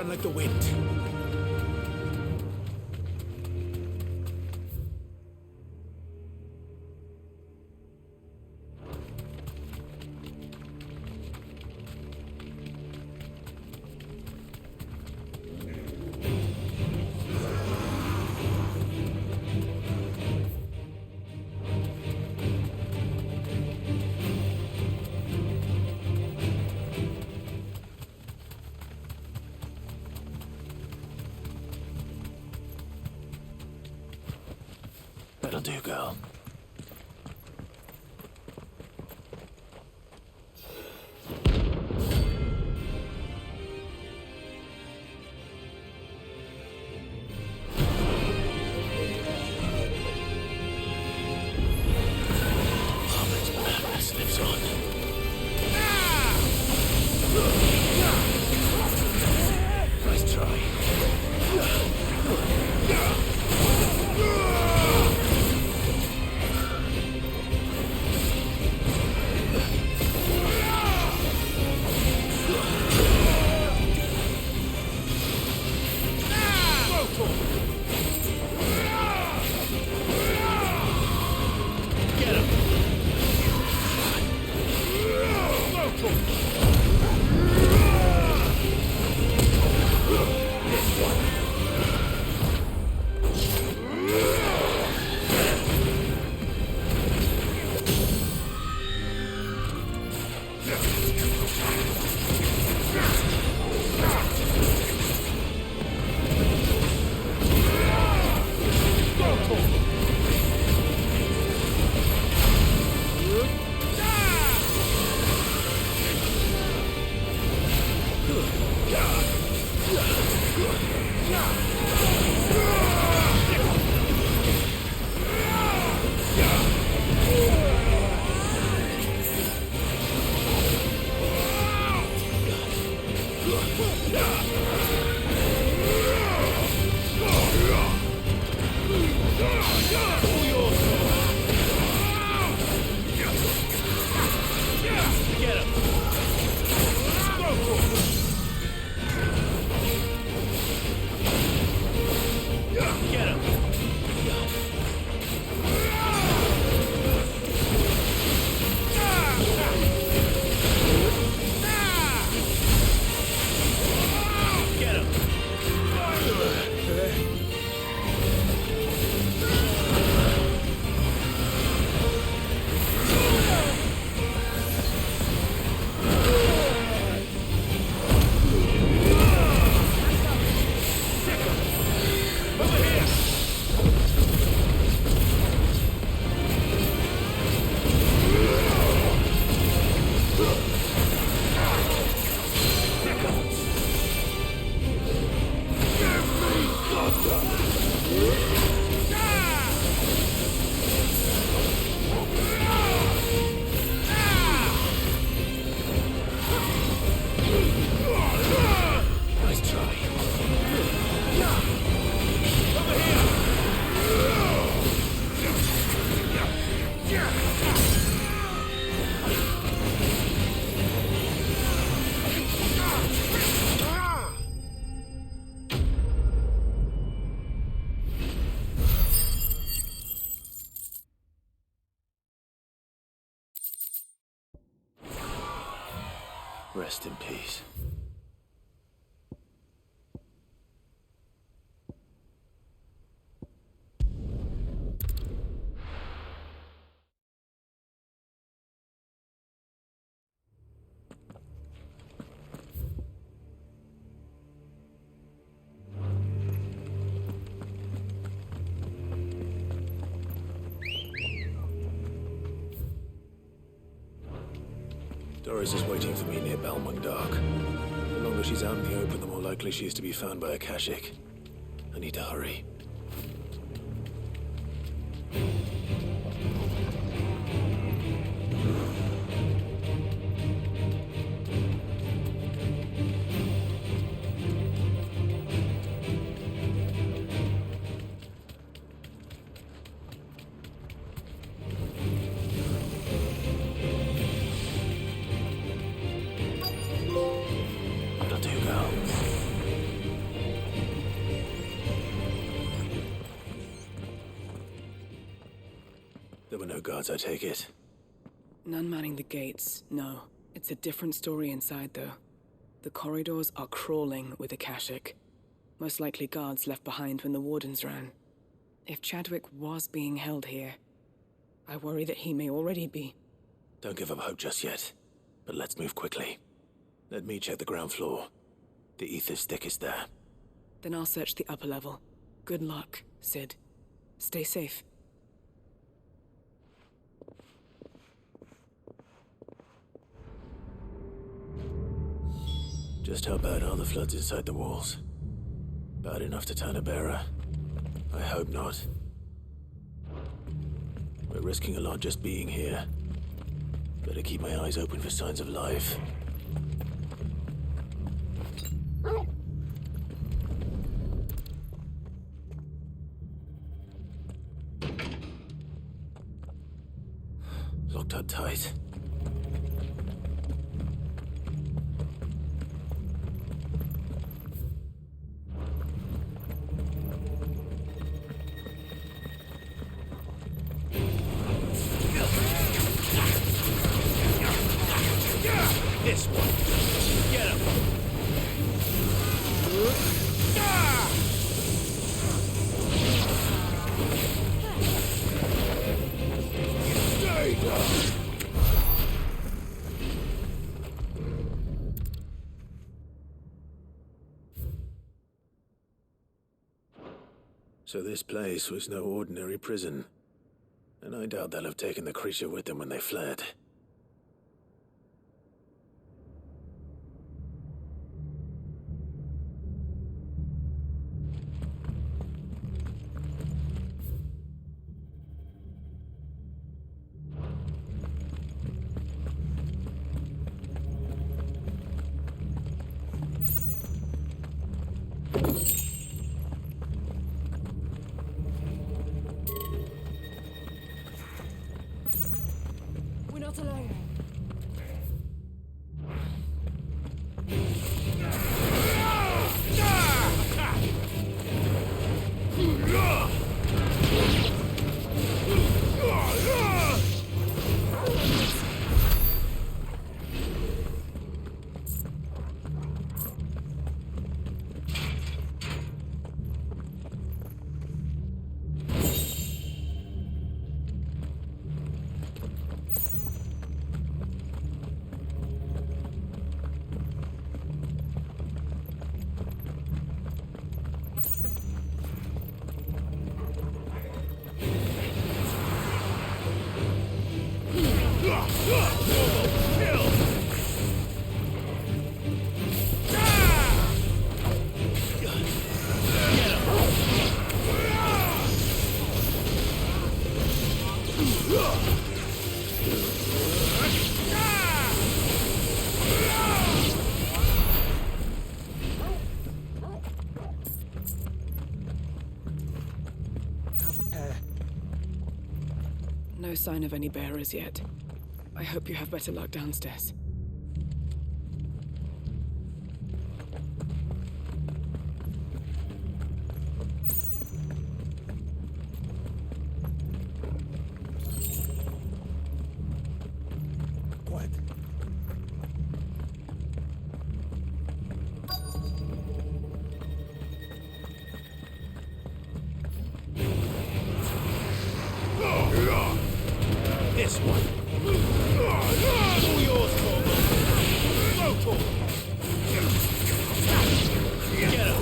run like the wind. That'll do, girl. Harmon's madness lives on. Nice try. Rest in peace. Doris is waiting for me near Balmung Dark. The longer she's out in the open, the more likely she is to be found by Akashic. I need to hurry. That'll do, girl. no guards, I take it. None manning the gates, no. It's a different story inside, though. The corridors are crawling with Akashic. Most likely guards left behind when the Wardens ran. If Chadwick was being held here, I worry that he may already be. Don't give up hope just yet, but let's move quickly. Let me check the ground floor. The ether's thickest there. Then I'll search the upper level. Good luck, Sid. Stay safe. Just how bad are the floods inside the walls? Bad enough to turn a bearer? I hope not. We're risking a lot just being here. Better keep my eyes open for signs of life. Locked up tight. This one. Get him. Stay down. So this place was no ordinary prison. And I doubt they'll have taken the creature with them when they fled. We're not alone. No sign of any bearers yet. I hope you have better luck downstairs. Quiet. This one. All yours, Corvo. Local. Get him.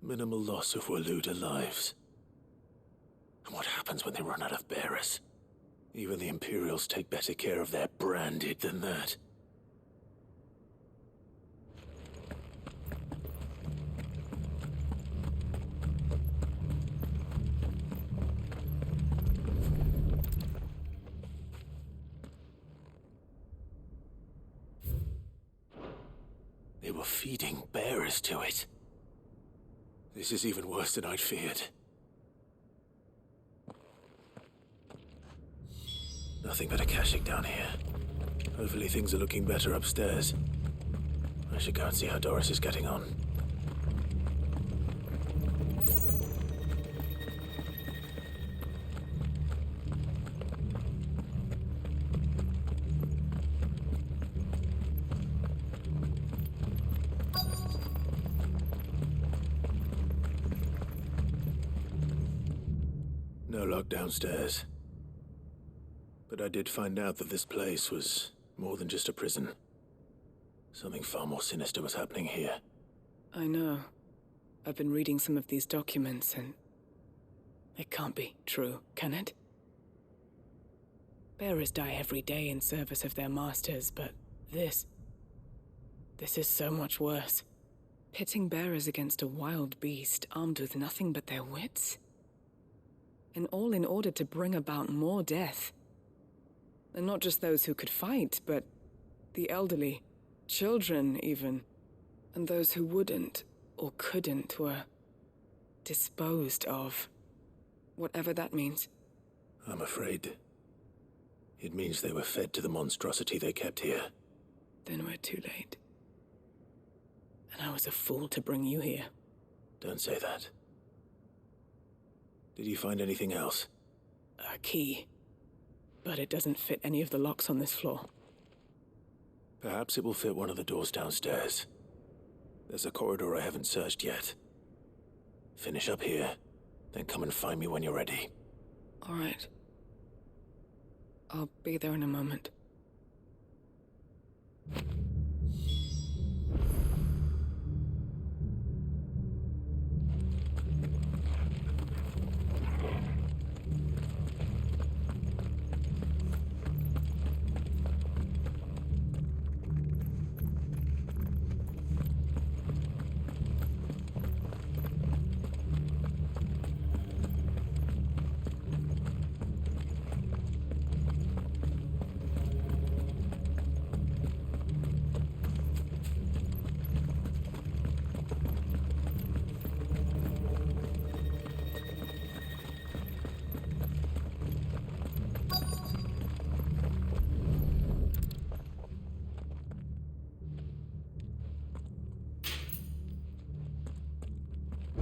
Minimal loss of Waluda lives. And what happens when they run out of bearers? Even the Imperials take better care of their branded than that. They were feeding bearers to it. This is even worse than I'd feared. Nothing but a Akashic down here. Hopefully things are looking better upstairs. I should go and see how Doris is getting on. No luck downstairs. But I did find out that this place was more than just a prison. Something far more sinister was happening here. I know. I've been reading some of these documents and... it can't be true, can it? Bearers die every day in service of their masters, but this is so much worse. Pitting bearers against a wild beast armed with nothing but their wits? And all in order to bring about more death. And not just those who could fight, but the elderly, children even. And those who wouldn't or couldn't were disposed of. Whatever that means. I'm afraid it means they were fed to the monstrosity they kept here. Then we're too late. And I was a fool to bring you here. Don't say that. Did you find anything else? A key. But it doesn't fit any of the locks on this floor. Perhaps it will fit one of the doors downstairs. There's a corridor I haven't searched yet. Finish up here, then come and find me when you're ready. All right. I'll be there in a moment.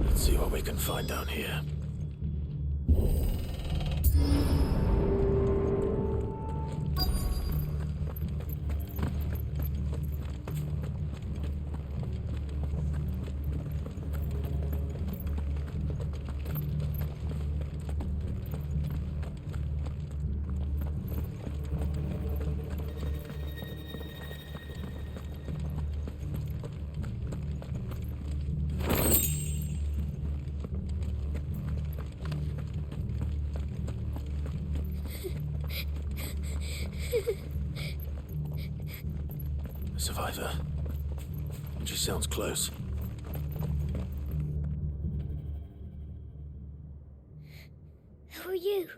Let's see what we can find down here. Survivor. She sounds close. Who are you?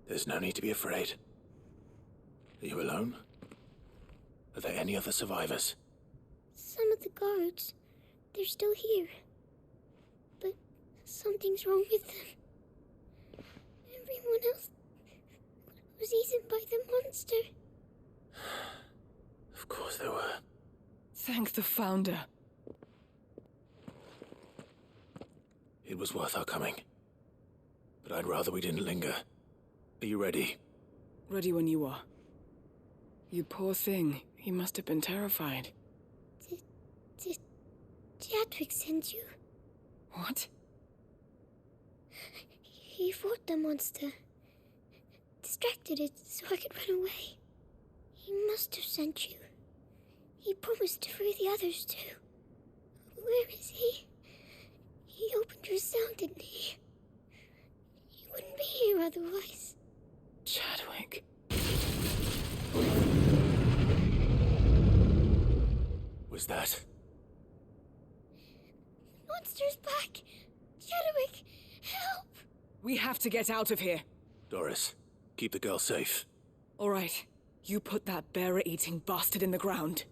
There's no need to be afraid. Are you alone? Are there any other survivors? Some of the guards. They're still here. But something's wrong with them. Everyone else was eaten by the monster. Of course there were. Thank the Founder. It was worth our coming. But I'd rather we didn't linger. Are you ready? Ready when you are. You poor thing. He must have been terrified. Did Chadwick send you? What? He fought the monster. Distracted it so I could run away. He must have sent you. He promised to free the others too. Where is he? He opened your cell, didn't he? He wouldn't be here otherwise. Chadwick. Was that? Monster's back! Chadwick, help! We have to get out of here. Doris, keep the girl safe. All right. You put that bearer-eating bastard in the ground.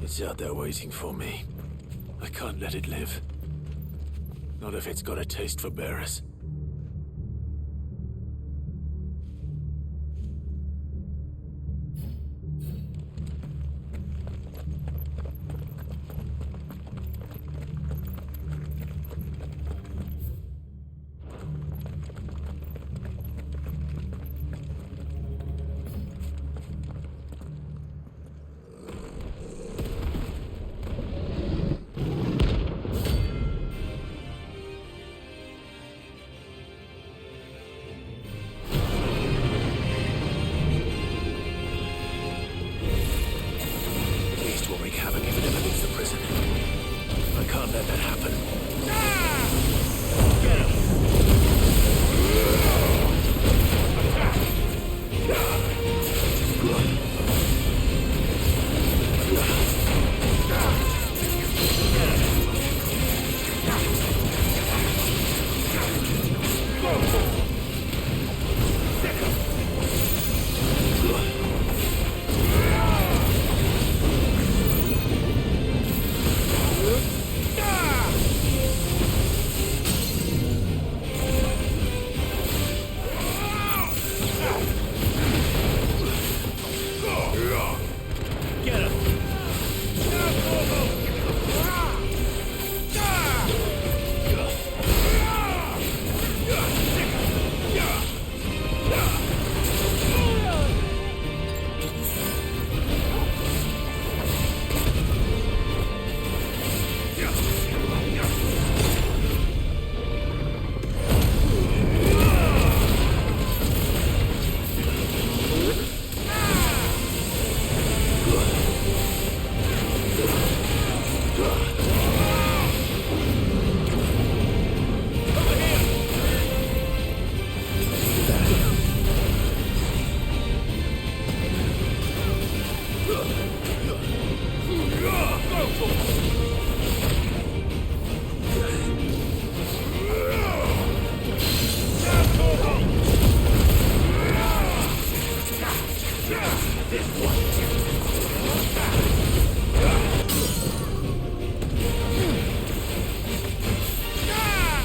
It's out there waiting for me. I can't let it live. Not if it's got a taste for bearers.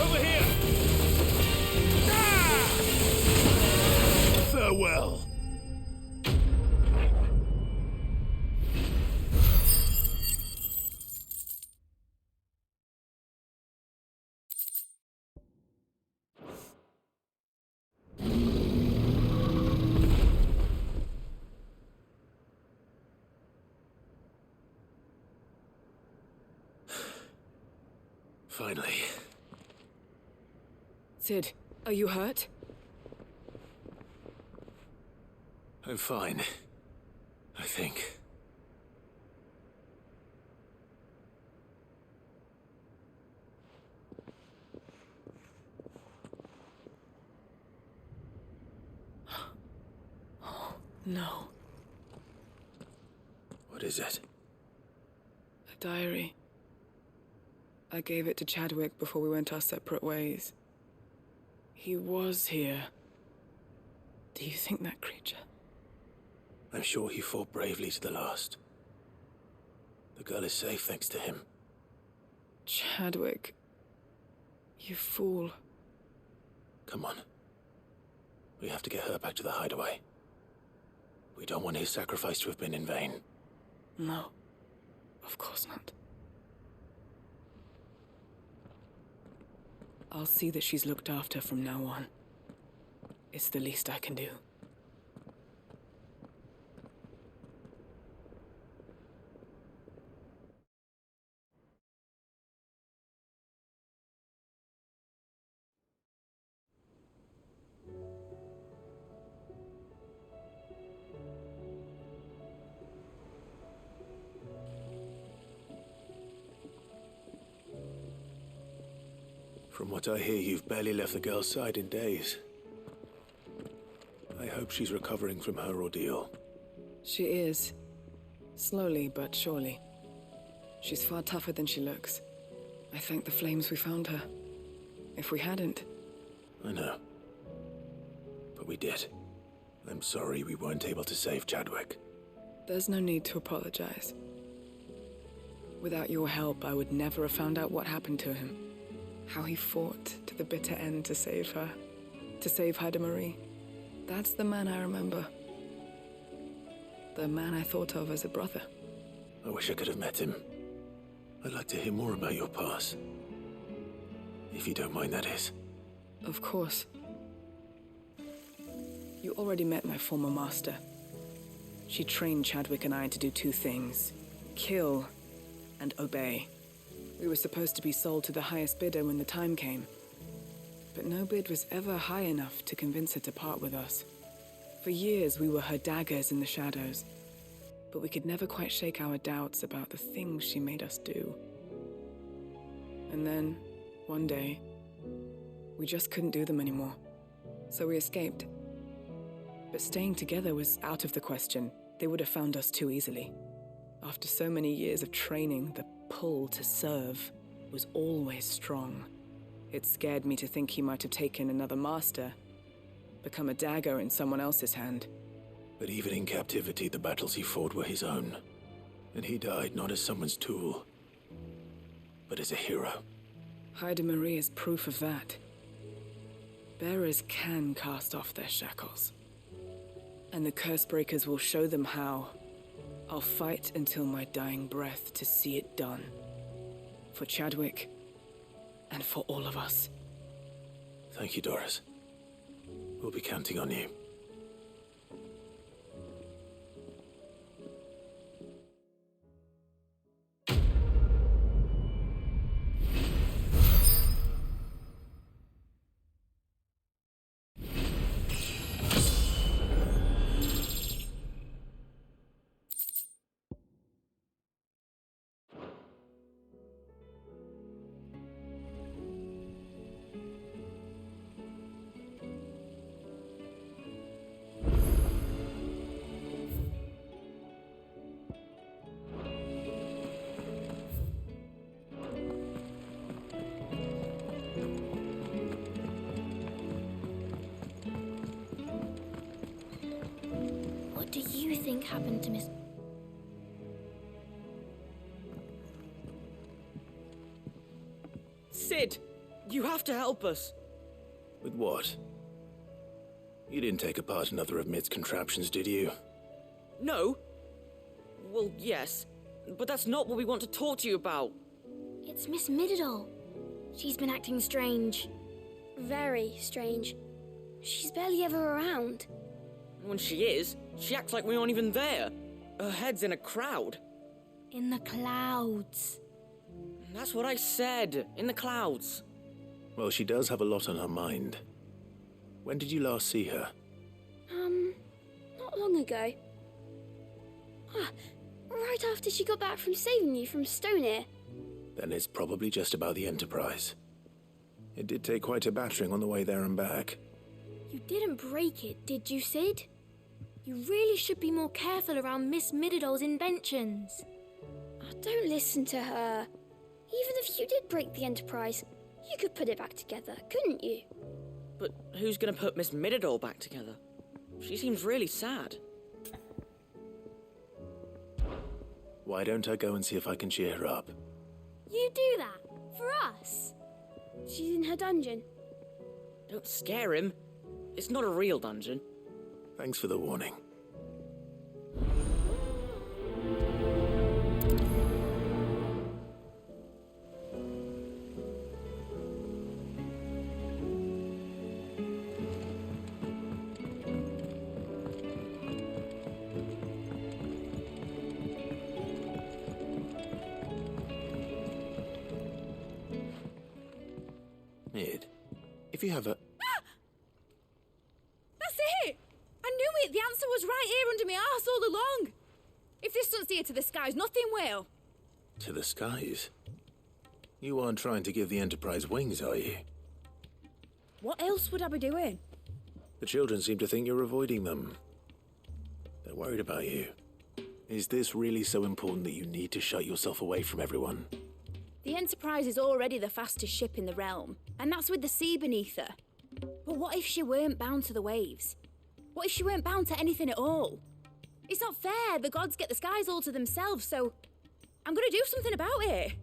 Over here! Farewell. Finally. Cid, are you hurt? I'm fine. I think. No. What is it? A diary. I gave it to Chadwick before we went our separate ways. He was here. Do you think that creature? I'm sure he fought bravely to the last. The girl is safe thanks to him. Chadwick. You fool. Come on. We have to get her back to the hideaway. We don't want his sacrifice to have been in vain. No. Of course not. I'll see that she's looked after from now on. It's the least I can do. From what I hear, you've barely left the girl's side in days. I hope she's recovering from her ordeal. She is. Slowly but surely. She's far tougher than she looks. I thank the flames we found her. If we hadn't... I know. But we did. I'm sorry we weren't able to save Chadwick. There's no need to apologize. Without your help, I would never have found out what happened to him. How he fought to the bitter end to save her. To save Haida Marie. That's the man I remember. The man I thought of as a brother. I wish I could have met him. I'd like to hear more about your past. If you don't mind, that is. Of course. You already met my former master. She trained Chadwick and I to do two things. Kill and obey. We were supposed to be sold to the highest bidder when the time came. But no bid was ever high enough to convince her to part with us. For years, we were her daggers in the shadows. But we could never quite shake our doubts about the things she made us do. And then, one day, we just couldn't do them anymore. So we escaped. But staying together was out of the question. They would have found us too easily. After so many years of training, the pull to serve was always strong. It scared me to think he might have taken another master, become a dagger in someone else's hand. But even in captivity, the battles he fought were his own. And he died not as someone's tool, but as a hero. Haida Marie is proof of that. Bearers can cast off their shackles. And the Cursebreakers will show them how. I'll fight until my dying breath to see it done. For Chadwick, and for all of us. Thank you, Doris. We'll be counting on you. you think happened to Miss... Sid, you have to help us. With what? You didn't take apart another of Mid's contraptions, did you? No? Well, yes, but that's not what we want to talk to you about. It's Miss Mididol. She's been acting strange. Very strange. She's barely ever around. When she is, she acts like we aren't even there. Her head's in a crowd. In the clouds. That's what I said, in the clouds. Well, she does have a lot on her mind. When did you last see her? Not long ago. Right after she got back from saving you from Stoneir. Then it's probably just about the Enterprise. It did take quite a battering on the way there and back. You didn't break it, did you, Sid? You really should be more careful around Miss Mididol's inventions. Oh, don't listen to her. Even if you did break the Enterprise, you could put it back together, couldn't you? But who's gonna put Miss Mididol back together? She seems really sad. Why don't I go and see if I can cheer her up? You do that? For us? She's in her dungeon. Don't scare him. It's not a real dungeon. Thanks for the warning. Mid, if you have a... That's it! I knew it! The answer was right here under my arse all along! If this doesn't steer to the skies, nothing will! To the skies? You aren't trying to give the Enterprise wings, are you? What else would I be doing? The children seem to think you're avoiding them. They're worried about you. Is this really so important that you need to shut yourself away from everyone? The Enterprise is already the fastest ship in the realm, and that's with the sea beneath her. But what if she weren't bound to the waves? What if she weren't bound to anything at all? It's not fair. The gods get the skies all to themselves, so I'm gonna do something about it.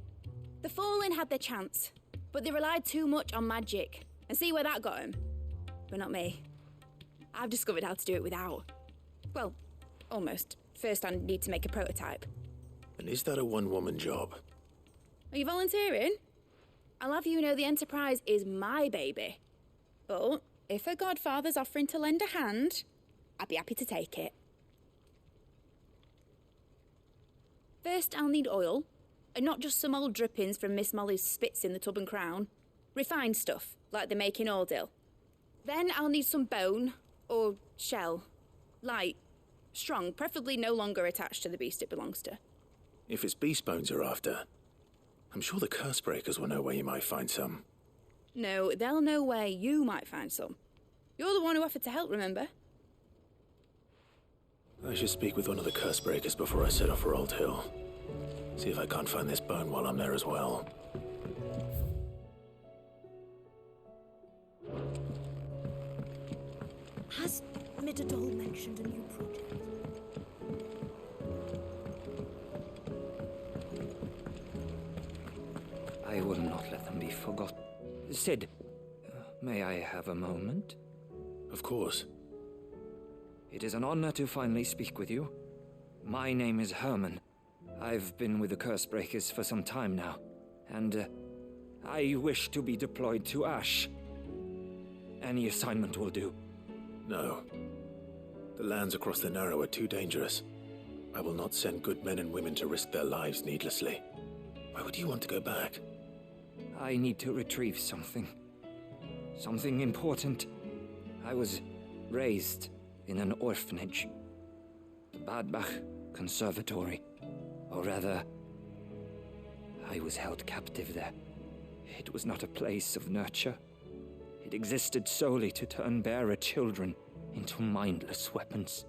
The Fallen had their chance, but they relied too much on magic. And see where that got them? But not me. I've discovered how to do it without. Well, almost. First I need to make a prototype. And is that a one-woman job? Are you volunteering? I'll have you know the Enterprise is my baby. But if her godfather's offering to lend a hand, I'd be happy to take it. First, I'll need oil, and not just some old drippings from Miss Molly's spits in the Tub and Crown. Refined stuff, like they make in Ordil. Then I'll need some bone, or shell. Light, strong, preferably no longer attached to the beast it belongs to. If it's beast bones you're after, I'm sure the Cursebreakers will know where you might find some. No, they'll know where you might find some. You're the one who offered to help, remember? I should speak with one of the Cursebreakers before I set off for Old Hill. See if I can't find this bone while I'm there as well. Has Mididol mentioned a new project? I will not let them be forgotten. Sid, may I have a moment? Of course. It is an honor to finally speak with you. My name is Herman. I've been with the Cursebreakers for some time now, and I wish to be deployed to Ash. Any assignment will do. No. The lands across the Narrow are too dangerous. I will not send good men and women to risk their lives needlessly. Why would you want to go back? I need to retrieve something. Something important. I was raised in an orphanage. The Badbach Conservatory. Or rather, I was held captive there. It was not a place of nurture. It existed solely to turn bearer children into mindless weapons.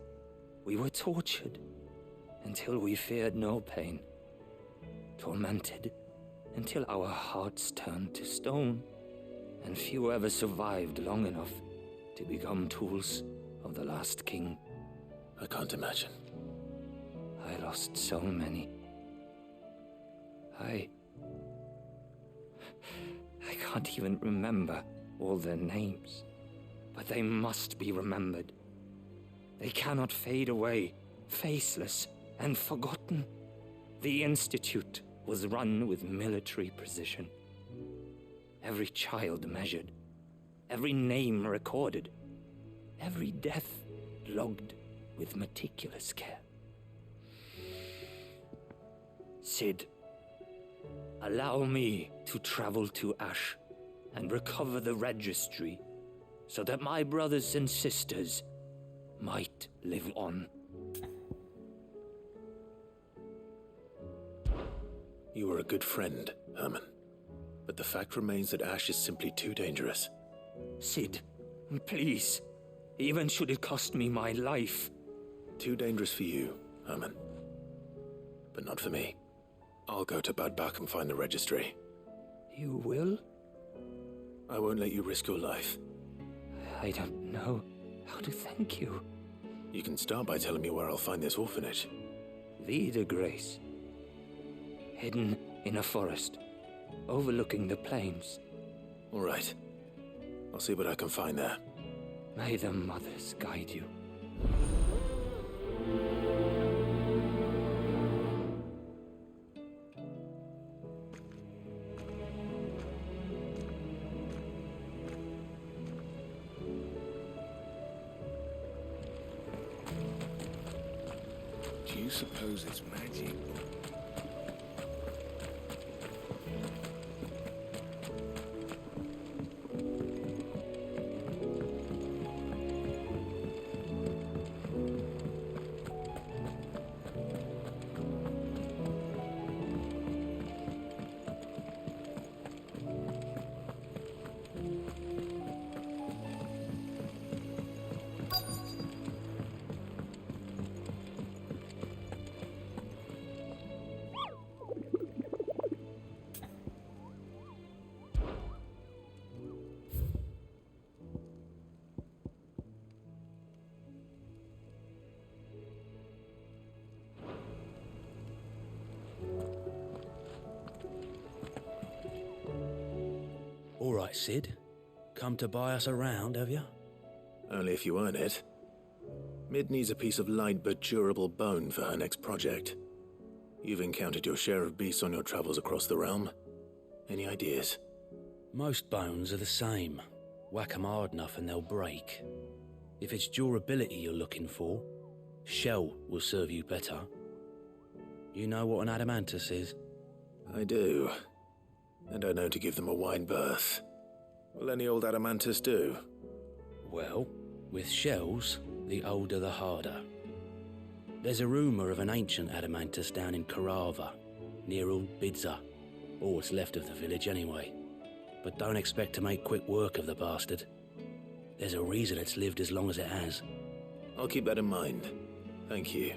We were tortured until we feared no pain. Tormented until our hearts turned to stone, and few ever survived long enough to become tools of the last king. I can't imagine. I lost so many. I can't even remember all their names. But they must be remembered. They cannot fade away, faceless and forgotten. The Institute was run with military precision. Every child measured, every name recorded, every death logged with meticulous care. Cid, allow me to travel to Ash and recover the registry so that my brothers and sisters might live on. You were a good friend, Herman. But the fact remains that Ash is simply too dangerous. Cid, please, even should it cost me my life. Too dangerous for you, Herman. But not for me. I'll go to Bad Bach and find the registry. You will? I won't let you risk your life. I don't know how to thank you. You can start by telling me where I'll find this orphanage. Vie de Grace. Hidden in a forest, overlooking the plains. All right. I'll see what I can find there. May the mothers guide you. Do you suppose it's magic? All right, Cid. Come to buy us around, have you? Only if you earn it. Mid needs a piece of light but durable bone for her next project. You've encountered your share of beasts on your travels across the realm. Any ideas? Most bones are the same. Whack 'em hard enough and they'll break. If it's durability you're looking for, shell will serve you better. You know what an adamantus is? I do. And I know to give them a wide berth. Will any old adamantus do? Well, with shells, the older the harder. There's a rumour of an ancient adamantus down in Karava, near Old Bidza, or what's left of the village anyway. But don't expect to make quick work of the bastard. There's a reason it's lived as long as it has. I'll keep that in mind. Thank you.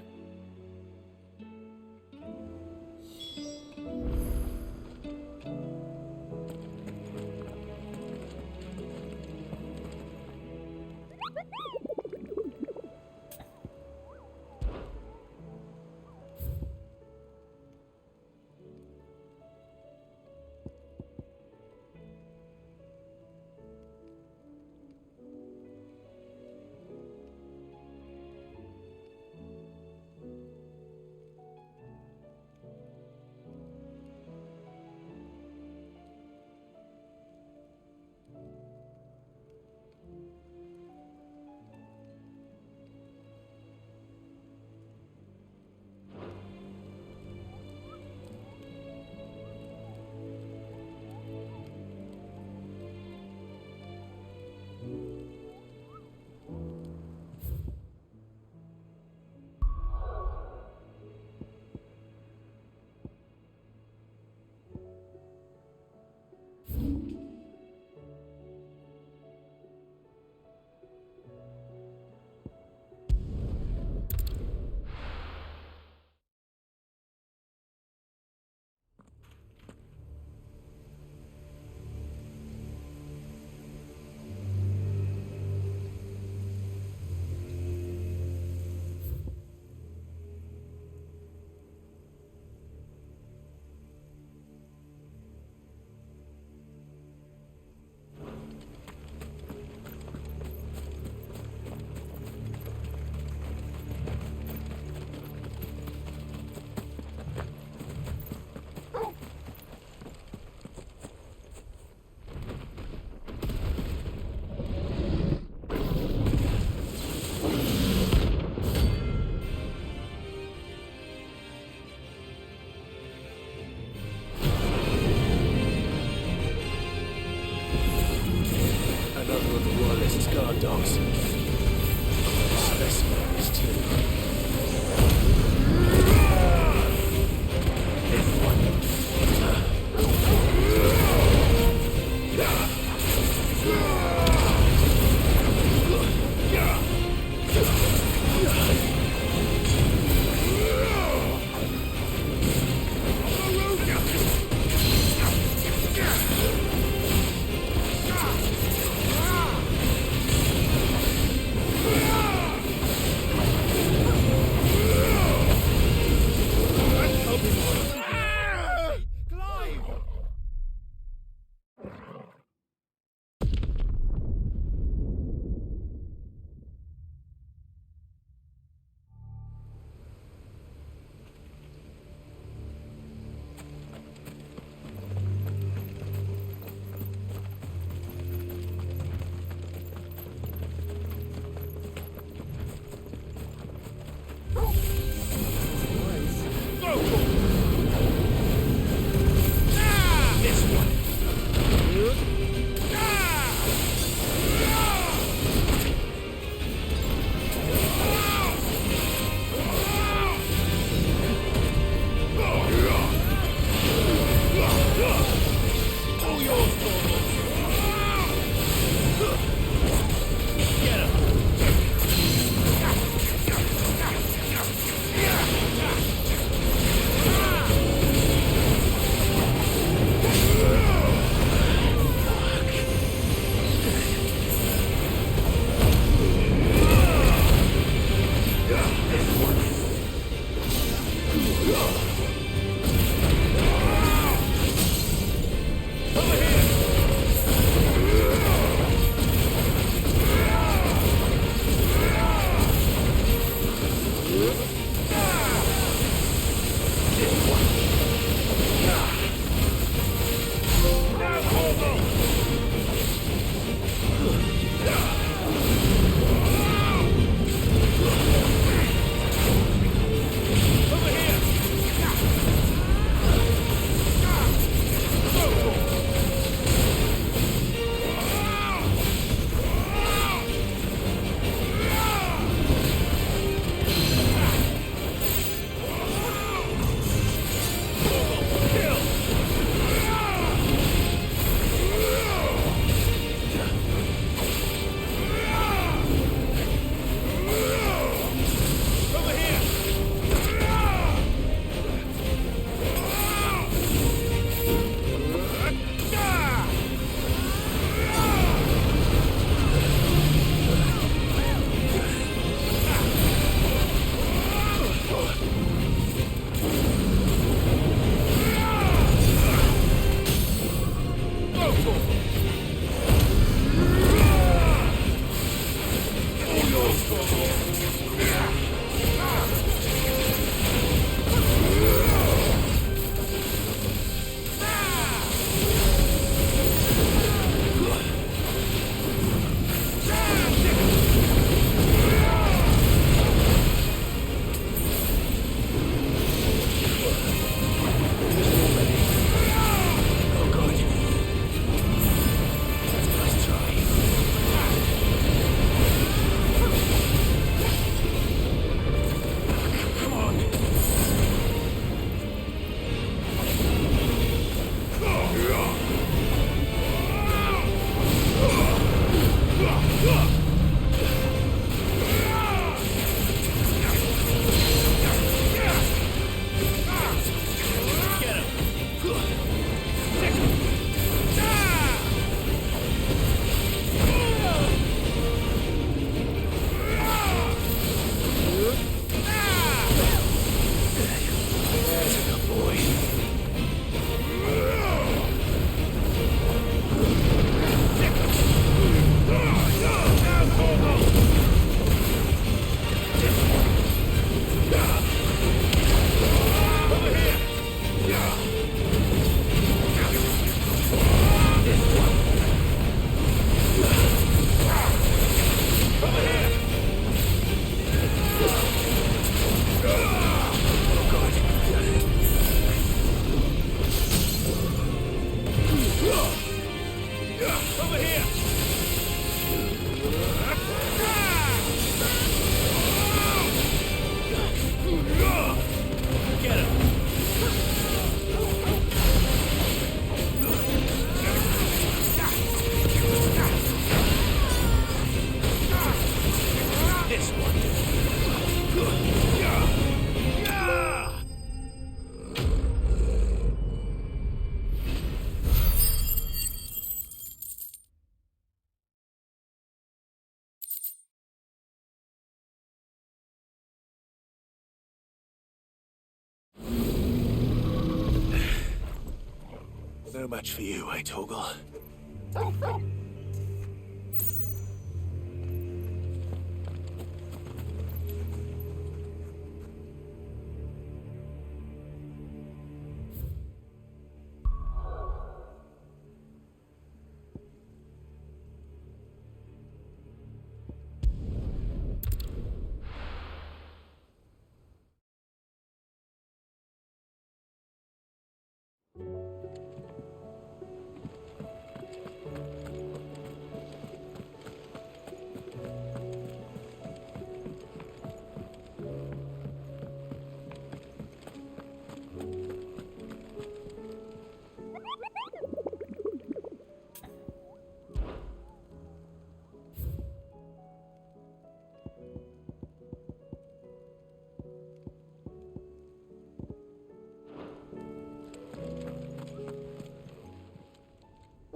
So much for you, eh, Torgal?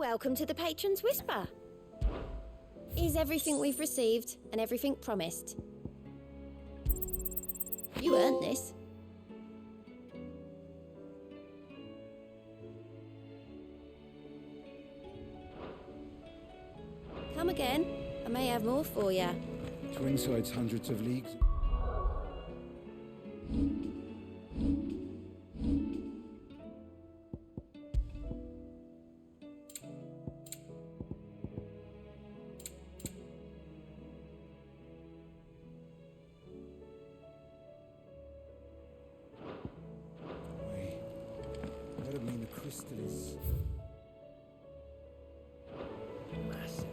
Welcome to the Patron's Whisper. Is everything we've received and everything promised? You earned this. have more for you. Twinside's hundreds of leagues. I don't mean the crystal is massive.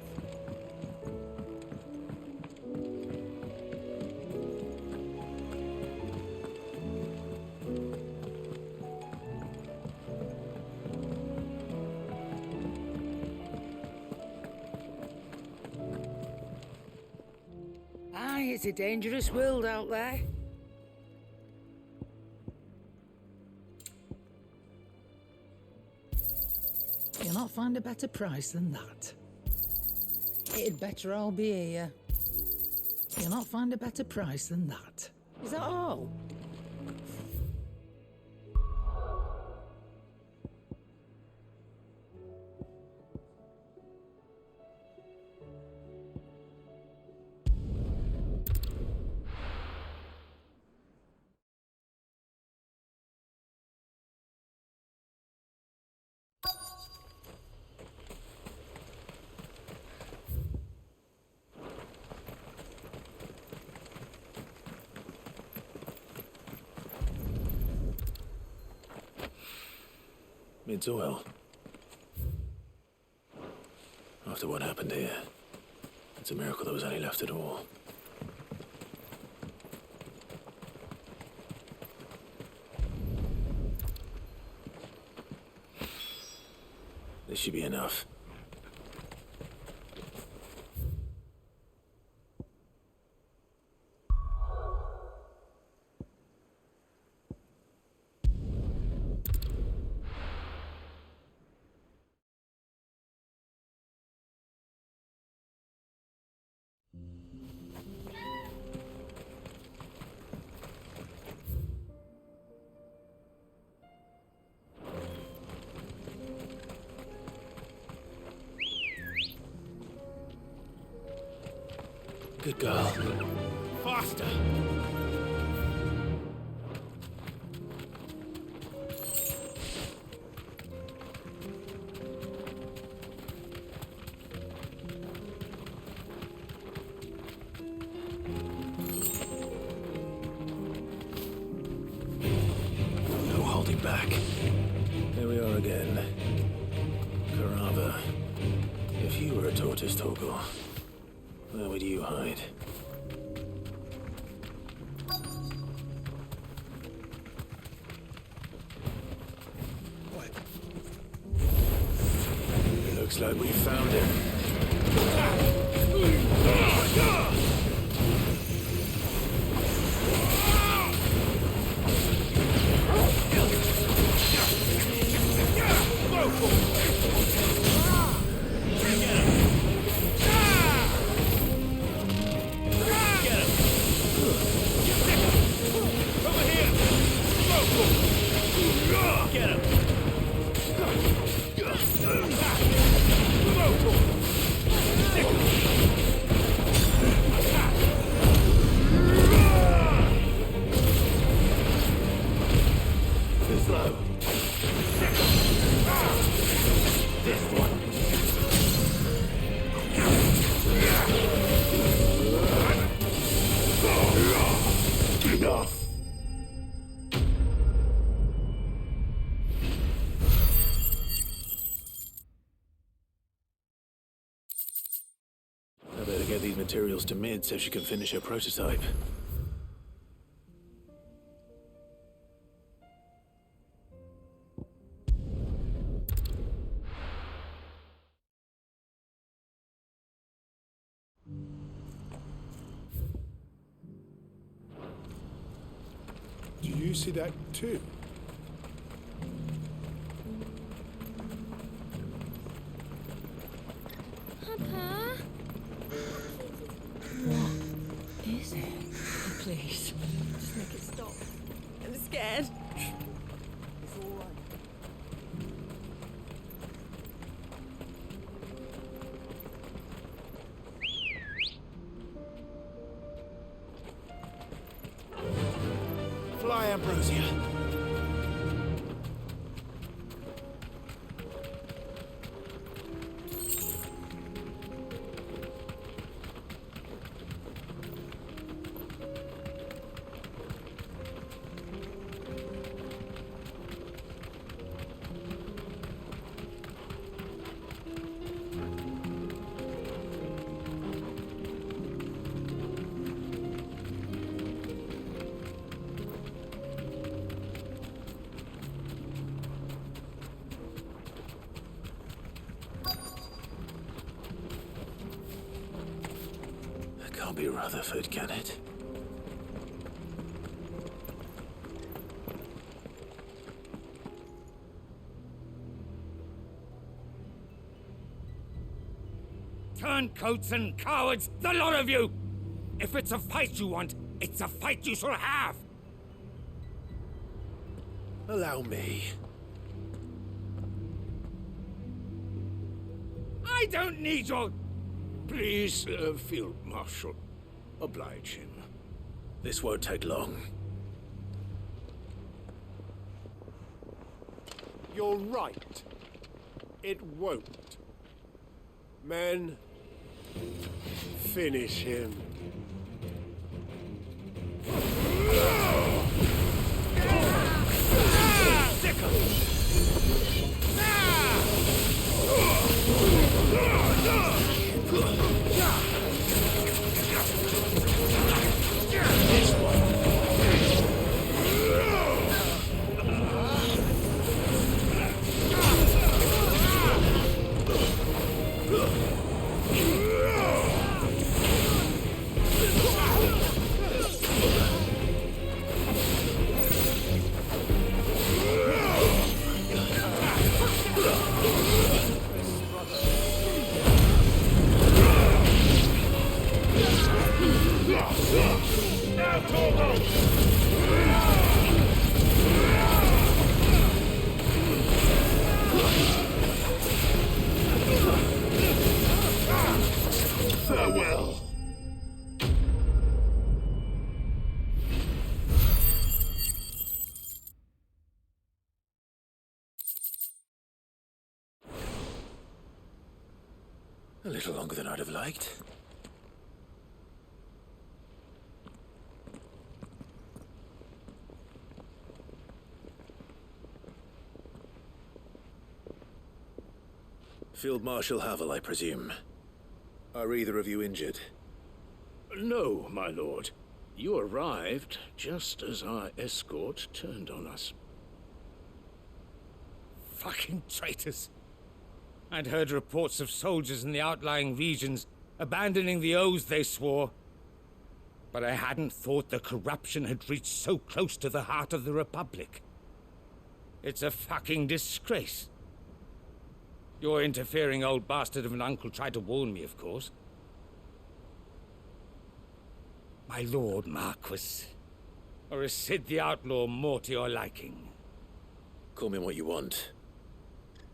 Aye, it's a dangerous world out there. You'll not find a better price than that. It'd better all be here. You'll not find a better price than that. Is that all? Mid's oil. After what happened here, it's a miracle there was any left at all. This should be enough. Good girl. Faster! No holding back. Here we are again. Carava. If you were a tortoise, Torgor, where would you hide? What? Looks like we found him. I better get these materials to Mid so she can finish her prototype. Do you see that too? Papa? What is it? Please, just make it stop. I'm scared. It's all right. Fly, Ambrosia. Can't be Rutherford, can it? Turncoats and cowards, the lot of you! If it's a fight you want, it's a fight you shall have! Allow me. I don't need your... Please, Field Marshal, oblige him. This won't take long. You're right. It won't. Men, finish him. Farewell. A little longer than I'd have liked. Field Marshal Havel, I presume. Are either of you injured? No, my lord. You arrived just as our escort turned on us. Fucking traitors. I'd heard reports of soldiers in the outlying regions abandoning the oaths they swore. But I hadn't thought the corruption had reached so close to the heart of the Republic. It's a fucking disgrace. Your interfering old bastard of an uncle tried to warn me, of course. My lord Marquis. Or is Sid the Outlaw more to your liking? Call me what you want.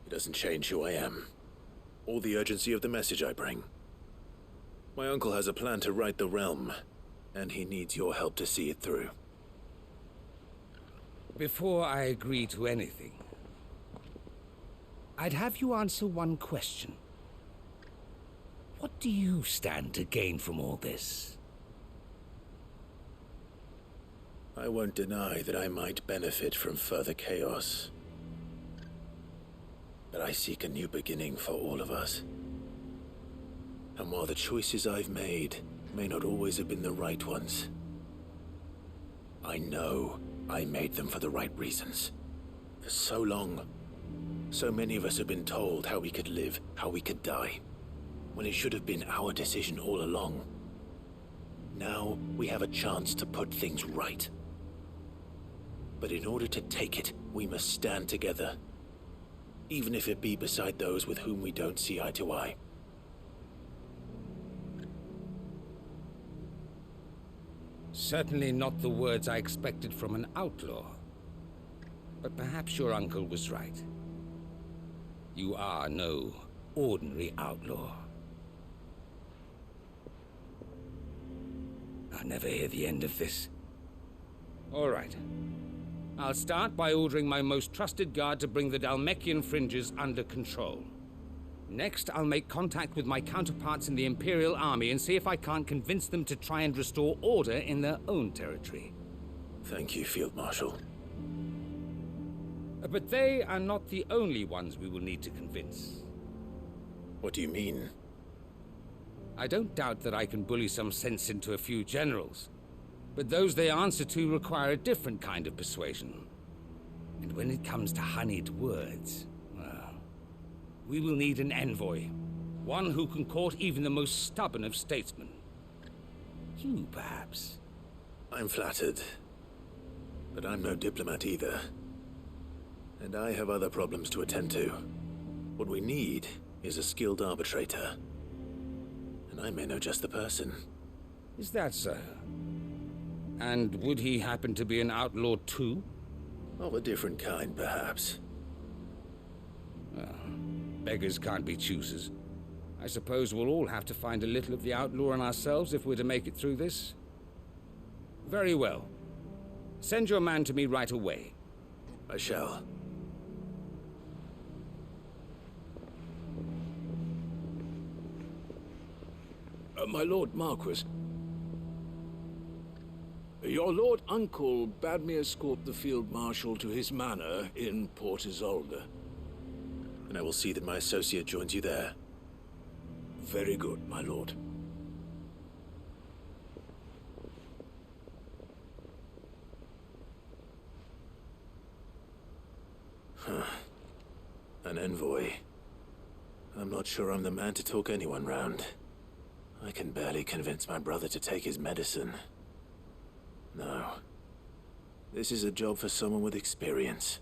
It doesn't change who I am, or the urgency of the message I bring. My uncle has a plan to right the realm, and he needs your help to see it through. Before I agree to anything, I'd have you answer one question. What do you stand to gain from all this? I won't deny that I might benefit from further chaos. But I seek a new beginning for all of us. And while the choices I've made may not always have been the right ones, I know I made them for the right reasons. For so long, so many of us have been told how we could live, how we could die, when it should have been our decision all along. Now we have a chance to put things right. But in order to take it, we must stand together, even if it be beside those with whom we don't see eye to eye. Certainly not the words I expected from an outlaw. But perhaps your uncle was right. You are no ordinary outlaw. I'll never hear the end of this. All right. I'll start by ordering my most trusted guard to bring the Dhalmekian fringes under control. Next, I'll make contact with my counterparts in the Imperial Army and see if I can't convince them to try and restore order in their own territory. Thank you, Field Marshal. But they are not the only ones we will need to convince. What do you mean? I don't doubt that I can bully some sense into a few generals, but those they answer to require a different kind of persuasion. And when it comes to honeyed words, well, we will need an envoy. One who can court even the most stubborn of statesmen. You, perhaps. I'm flattered. But I'm no diplomat either. And I have other problems to attend to. What we need is a skilled arbitrator. And I may know just the person. Is that so? And would he happen to be an outlaw too? Of a different kind, perhaps. Well, beggars can't be choosers. I suppose we'll all have to find a little of the outlaw in ourselves if we're to make it through this. Very well. Send your man to me right away. I shall. My Lord Marquis. Your Lord Uncle bade me escort the Field Marshal to his manor in Port Isolde. And I will see that my associate joins you there. Very good, my lord. An envoy. I'm not sure I'm the man to talk anyone round. I can barely convince my brother to take his medicine. No. This is a job for someone with experience.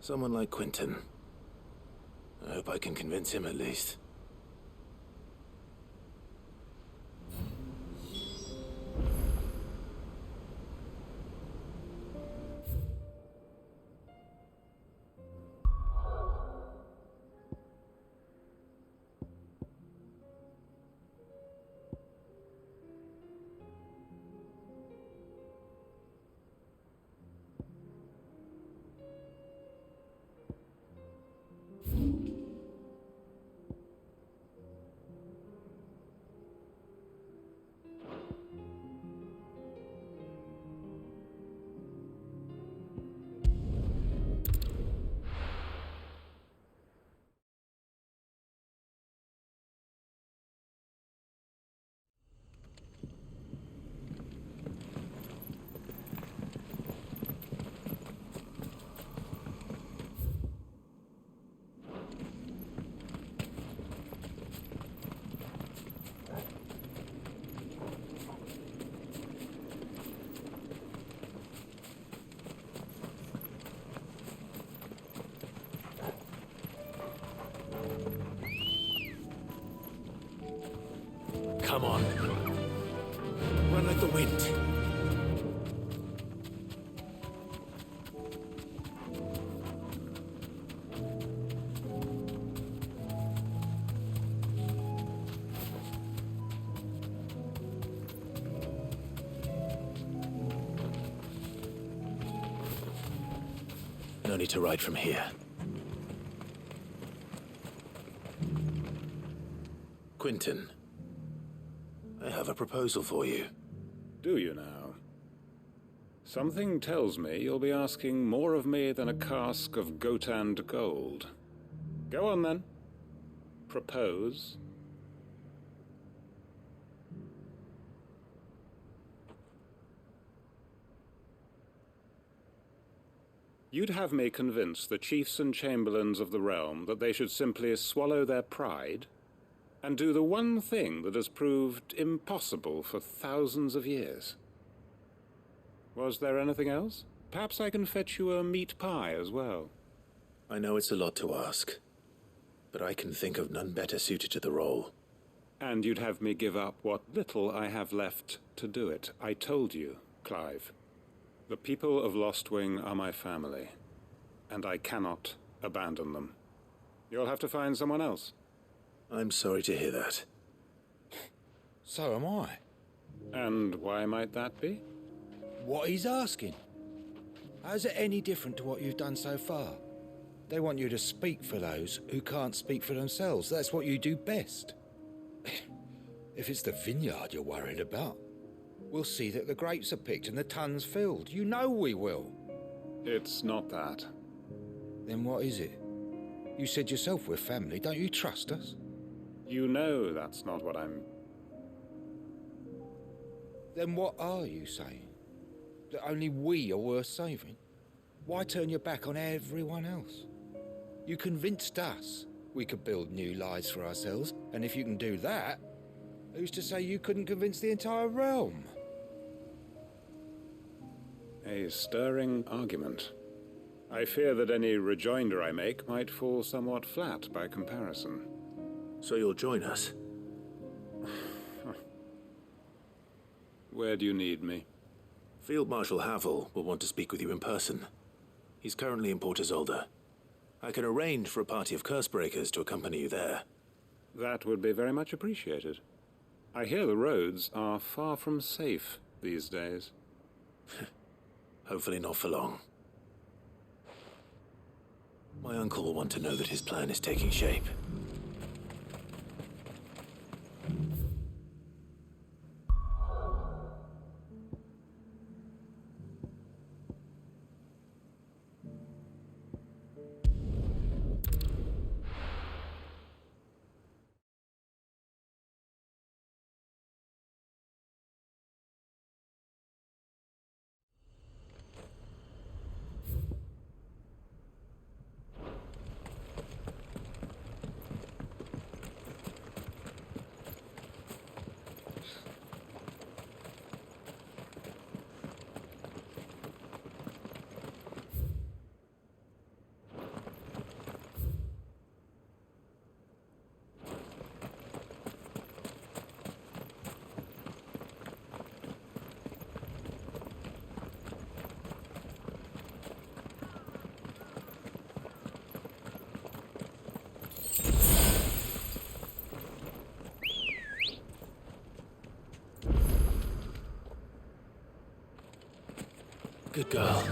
Someone like Quinton. I hope I can convince him at least. Come on. Run like the wind. No need to ride from here. Quinton. I have a proposal for you. Do you now? Something tells me you'll be asking more of me than a cask of Gotand gold. Go on then. Propose. You'd have me convince the chiefs and chamberlains of the realm that they should simply swallow their pride and do the one thing that has proved impossible for thousands of years. Was there anything else? Perhaps I can fetch you a meat pie as well. I know it's a lot to ask, but I can think of none better suited to the role. And you'd have me give up what little I have left to do it. I told you, Clive. The people of Lostwing are my family, and I cannot abandon them. You'll have to find someone else. I'm sorry to hear that. So am I. And why might that be? What he's asking. How's it any different to what you've done so far? They want you to speak for those who can't speak for themselves. That's what you do best. If it's the vineyard you're worried about, we'll see that the grapes are picked and the tons filled. You know we will. It's not that. Then what is it? You said yourself we're family. Don't you trust us? You know that's not what I'm... Then what are you saying? That only we are worth saving? Why turn your back on everyone else? You convinced us we could build new lives for ourselves, and if you can do that, who's to say you couldn't convince the entire realm? A stirring argument. I fear that any rejoinder I make might fall somewhat flat by comparison. So you'll join us? Where do you need me? Field Marshal Havel will want to speak with you in person. He's currently in Port Isolde. I can arrange for a party of Cursebreakers to accompany you there. That would be very much appreciated. I hear the roads are far from safe these days. Hopefully not for long. My uncle will want to know that his plan is taking shape. Good girl.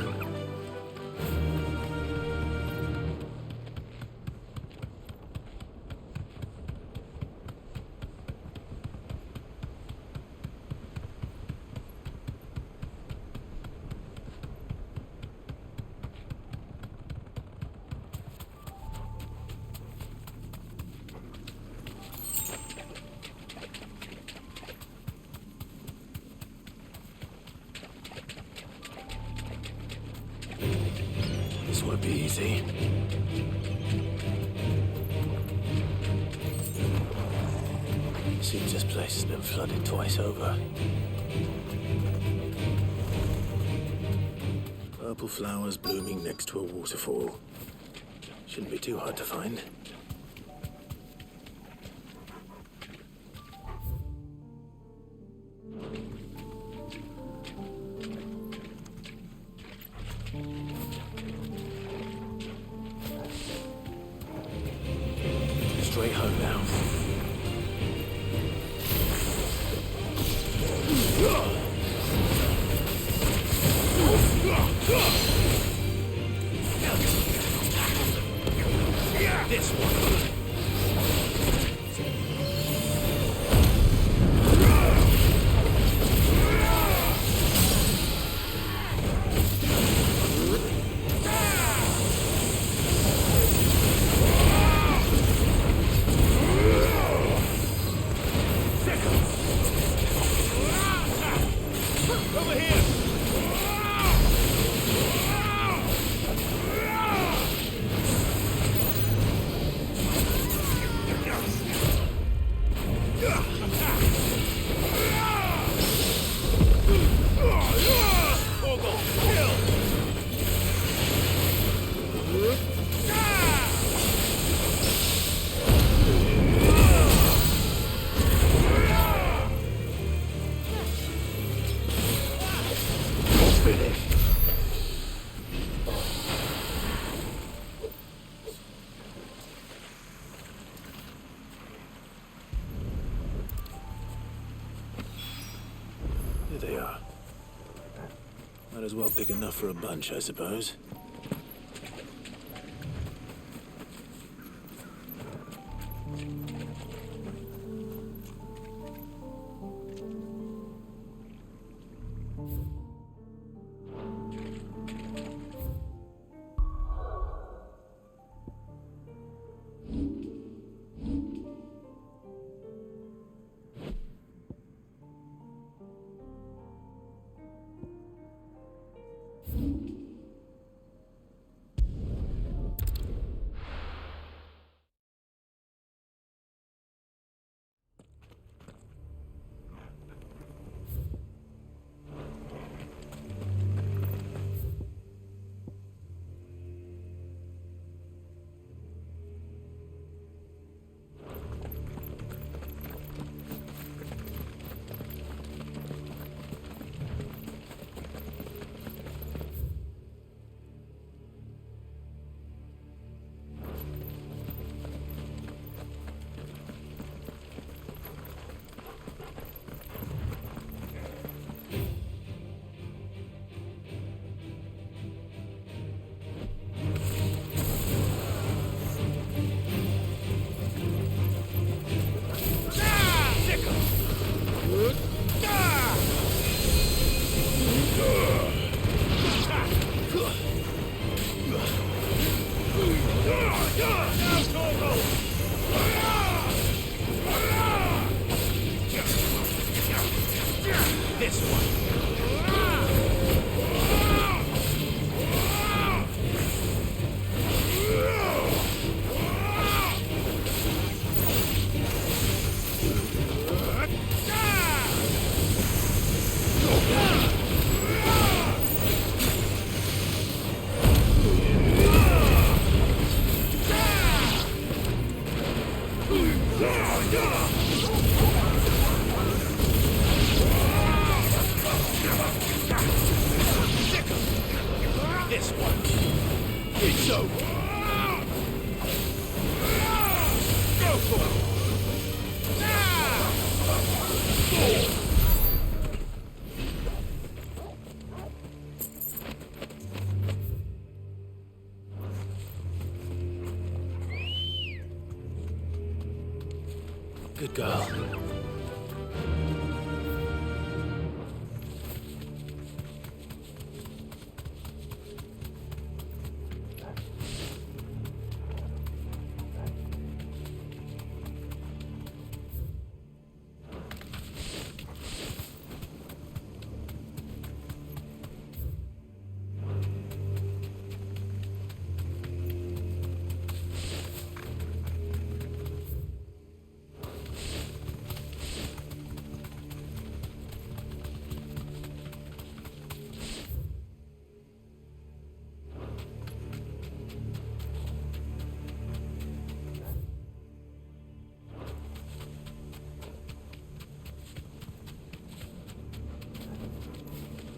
This won't be easy. Seems this place has been flooded twice over. Purple flowers blooming next to a waterfall. Shouldn't be too hard to find. Straight home now. This one. Over here! are. Might as well pick enough for a bunch, I suppose. Good girl.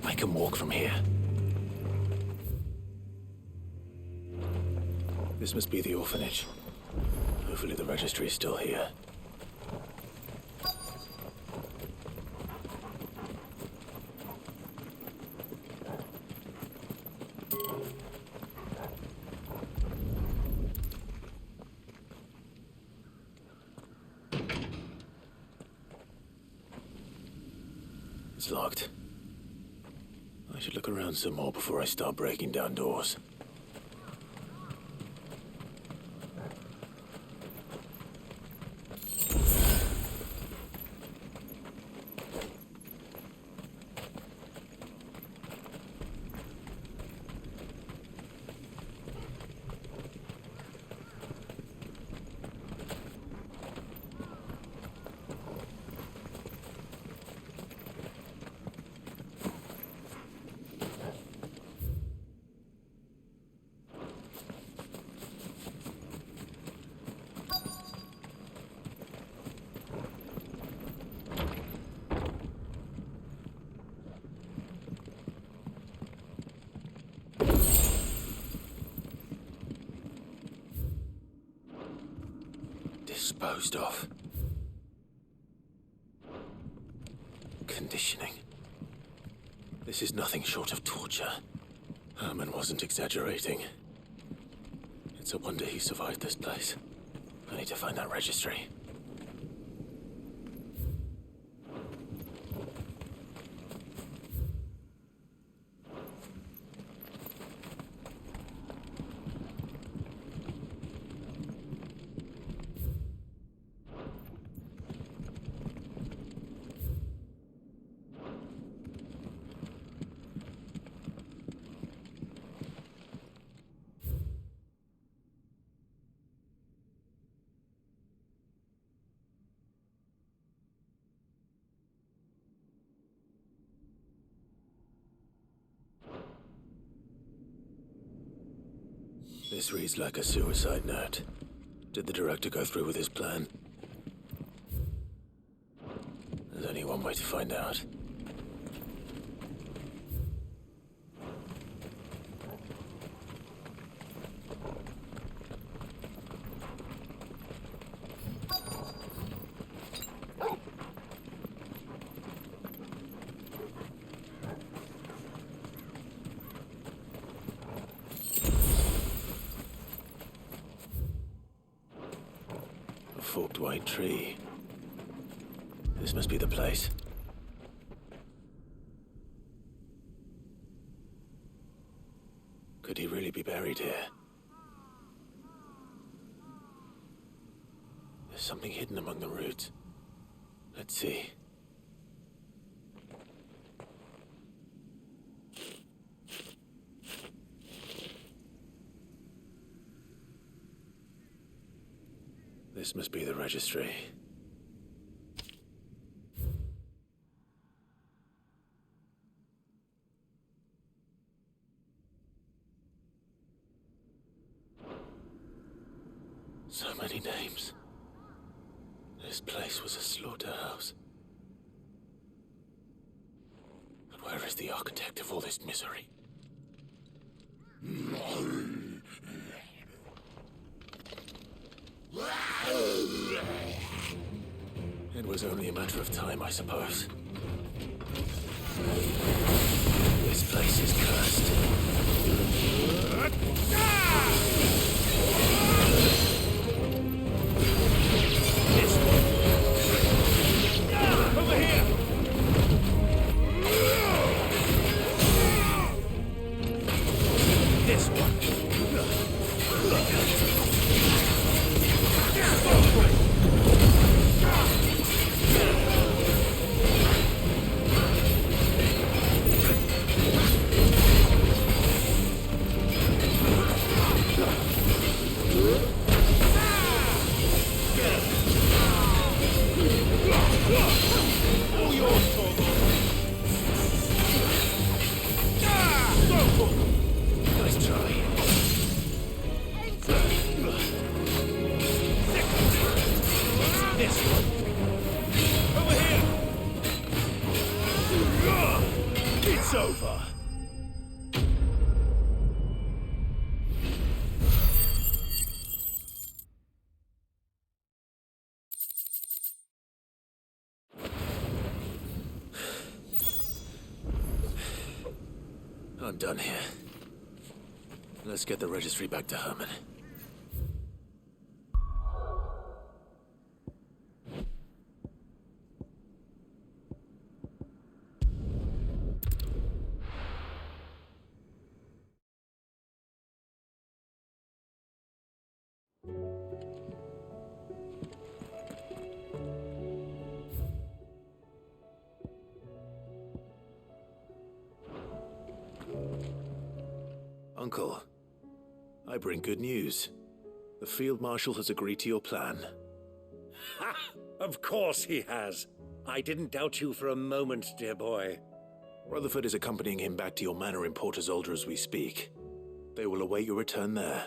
I can walk from here. This must be the orphanage. Hopefully the registry is still here. It's locked. I should look around some more before I start breaking down doors. Disposed of. Conditioning. This is nothing short of torture. Herman wasn't exaggerating. It's a wonder he survived this place. I need to find that registry. This reads like a suicide note. Did the director go through with his plan? There's only one way to find out. Forked white tree. This must be the place. Could he really be buried here? There's something hidden among the roots. Let's see. This must be the registry. So many names. This place was a slaughterhouse. But where is the architect of all this misery? It was only a matter of time, I suppose. This place is cursed. Over here! This one. Nice try. This one. Over here. It's over. I'm done here. Let's get the registry back to Herman. Uncle, I bring good news. The Field Marshal has agreed to your plan. Ha! Of course he has. I didn't doubt you for a moment, dear boy. Rutherford is accompanying him back to your manor in Port Isolde as we speak. They will await your return there.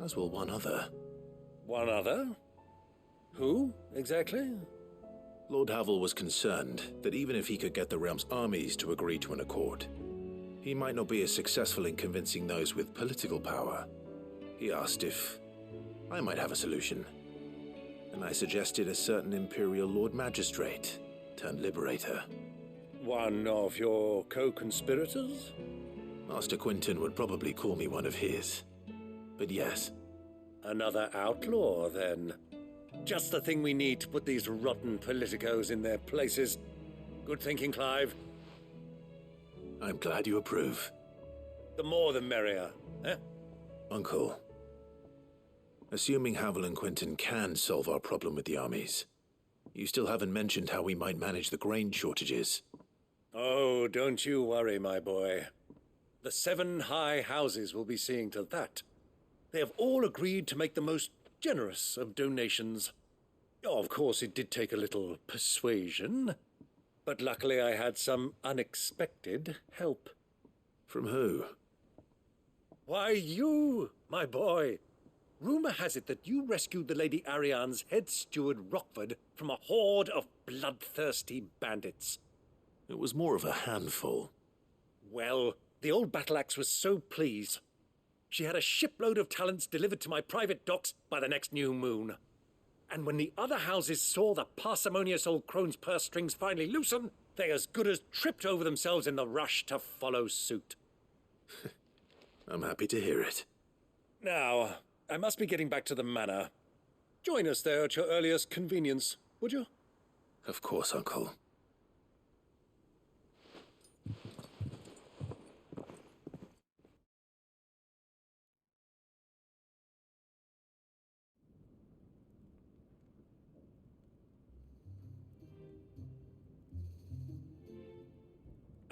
As will one other. One other? Who, exactly? Lord Havel was concerned that even if he could get the realm's armies to agree to an accord, he might not be as successful in convincing those with political power. He asked if I might have a solution, and I suggested a certain Imperial Lord Magistrate turned Liberator. One of your co-conspirators? Master Quinton would probably call me one of his. But yes. Another outlaw, then. Just the thing we need to put these rotten politicos in their places. Good thinking, Clive. I'm glad you approve. The more the merrier, eh? Uncle, assuming Havel and Quinton can solve our problem with the armies, you still haven't mentioned how we might manage the grain shortages. Oh, don't you worry, my boy. The 7 high houses will be seeing to that. They have all agreed to make the most generous of donations. Oh, of course, it did take a little persuasion, but luckily I had some unexpected help. From who? Why, you, my boy. Rumor has it that you rescued the Lady Ariane's head steward Rockford from a horde of bloodthirsty bandits. It was more of a handful. Well, the old battle-axe was so pleased. She had a shipload of talents delivered to my private docks by the next new moon. And when the other houses saw the parsimonious old crone's purse strings finally loosen, they as good as tripped over themselves in the rush to follow suit. I'm happy to hear it. Now, I must be getting back to the manor. Join us there at your earliest convenience, would you? Of course, Uncle.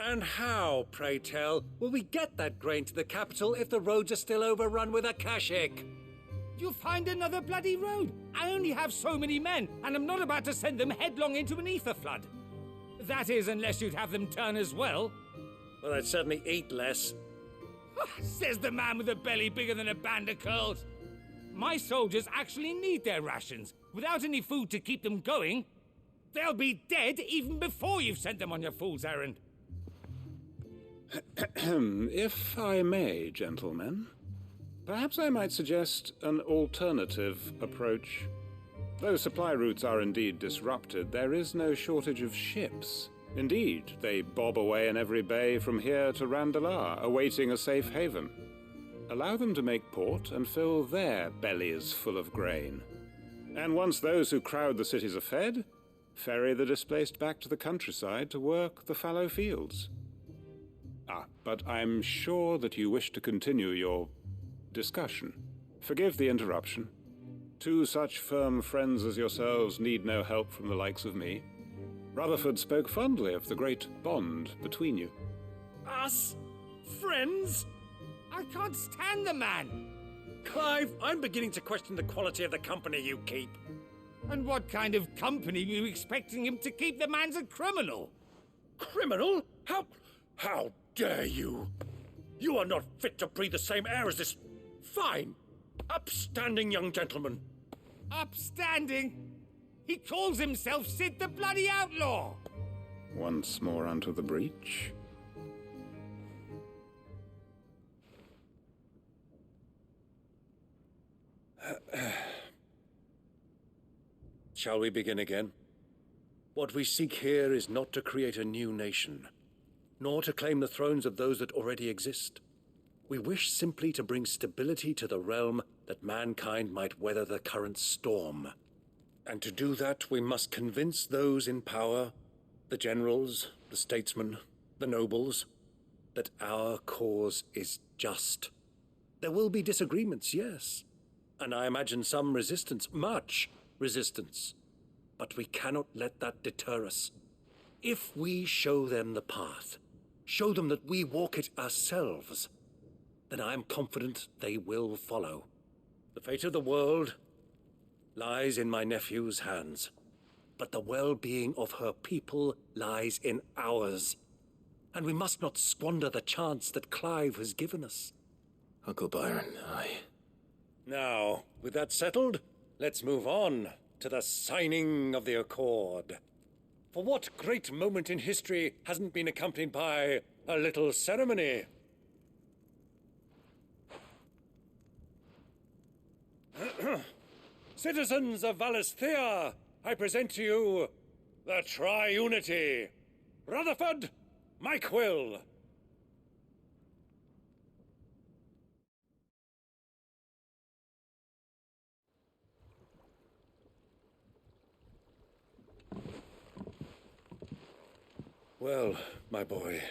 And how, pray tell, will we get that grain to the capital if the roads are still overrun with Akashic? You'll find another bloody road. I only have so many men, and I'm not about to send them headlong into an ether flood. That is, unless you'd have them turn as well. Well, I'd certainly eat less. Says the man with a belly bigger than a band of curls. My soldiers actually need their rations. Without any food to keep them going, they'll be dead even before you've sent them on your fool's errand. If I may, gentlemen, perhaps I might suggest an alternative approach. Though supply routes are indeed disrupted, there is no shortage of ships. Indeed, they bob away in every bay from here to Randalar, awaiting a safe haven. Allow them to make port and fill their bellies full of grain. And once those who crowd the cities are fed, ferry the displaced back to the countryside to work the fallow fields. But I'm sure that you wish to continue your discussion. Forgive the interruption. 2 such firm friends as yourselves need no help from the likes of me. Rutherford spoke fondly of the great bond between you. Us? Friends? I can't stand the man! Clive, I'm beginning to question the quality of the company you keep. And what kind of company were you expecting him to keep? The man's a criminal! Criminal? How dare you? You are not fit to breathe the same air as this fine, upstanding young gentleman. Upstanding? He calls himself Sid the bloody outlaw! Once more onto the breach. Shall we begin again? What we seek here is not to create a new nation, nor to claim the thrones of those that already exist. We wish simply to bring stability to the realm that mankind might weather the current storm. And to do that, we must convince those in power, the generals, the statesmen, the nobles, that our cause is just. There will be disagreements, yes, and I imagine some resistance, much resistance. But we cannot let that deter us. If we show them the path, show them that we walk it ourselves, then I am confident they will follow. The fate of the world lies in my nephew's hands, but the well-being of her people lies in ours, and we must not squander the chance that Clive has given us. Uncle Byron, Now, with that settled, let's move on to the signing of the Accord. For what great moment in history hasn't been accompanied by a little ceremony? Citizens of Valisthea, I present to you the Triunity. Rutherford! Mike Will! Well, my boy,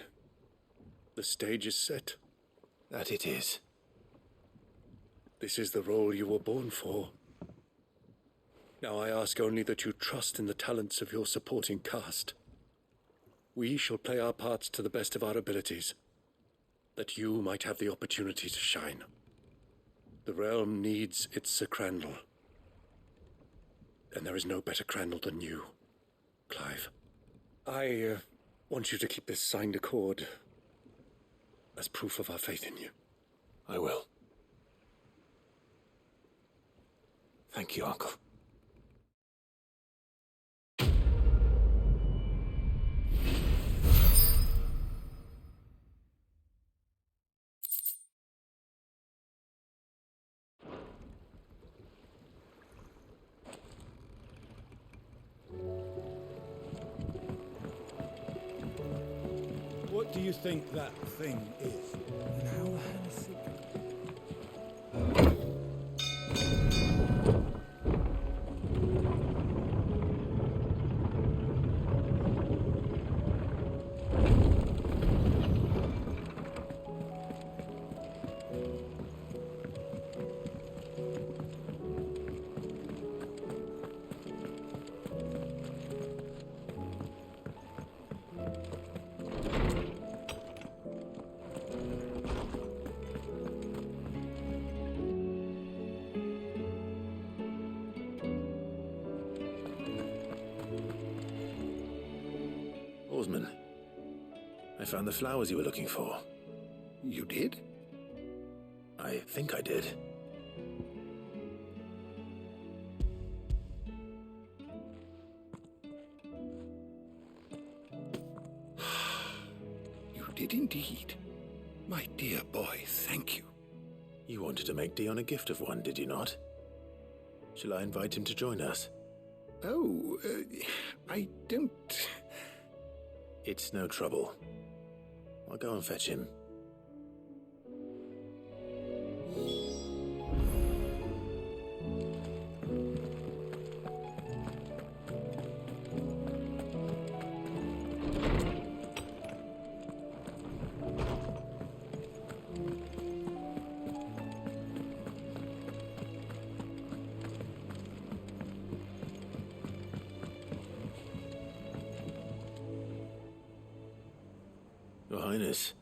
the stage is set. That it is. This is the role you were born for. Now I ask only that you trust in the talents of your supporting cast. We shall play our parts to the best of our abilities, that you might have the opportunity to shine. The realm needs its Sir Crandall. And there is no better Crandall than you, Clive. I want you to keep this signed accord as proof of our faith in you. I will. Thank you, Uncle. What do you think that thing is? Orsman, I found the flowers you were looking for. You did? I think I did. You did indeed. My dear boy, thank you. You wanted to make Dion a gift of one, did you not? Shall I invite him to join us? Oh, I don't... It's no trouble. I'll go and fetch him. Your Highness,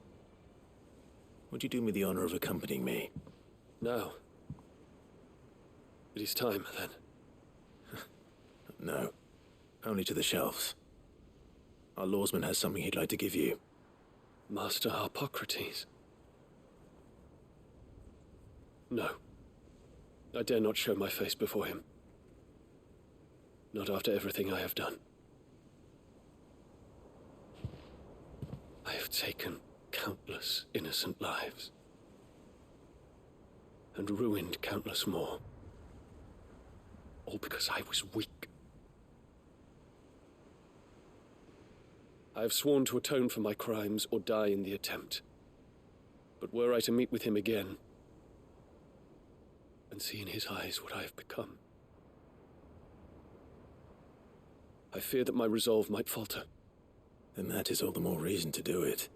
would you do me the honor of accompanying me? Now. It is time, then. No, only to the shelves. Our lawsman has something he'd like to give you. Master Harpocrates. No. I dare not show my face before him. Not after everything I have done. I have taken countless innocent lives. And ruined countless more. All because I was weak. I have sworn to atone for my crimes or die in the attempt. But were I to meet with him again, and see in his eyes what I have become, I fear that my resolve might falter. Then that is all the more reason to do it.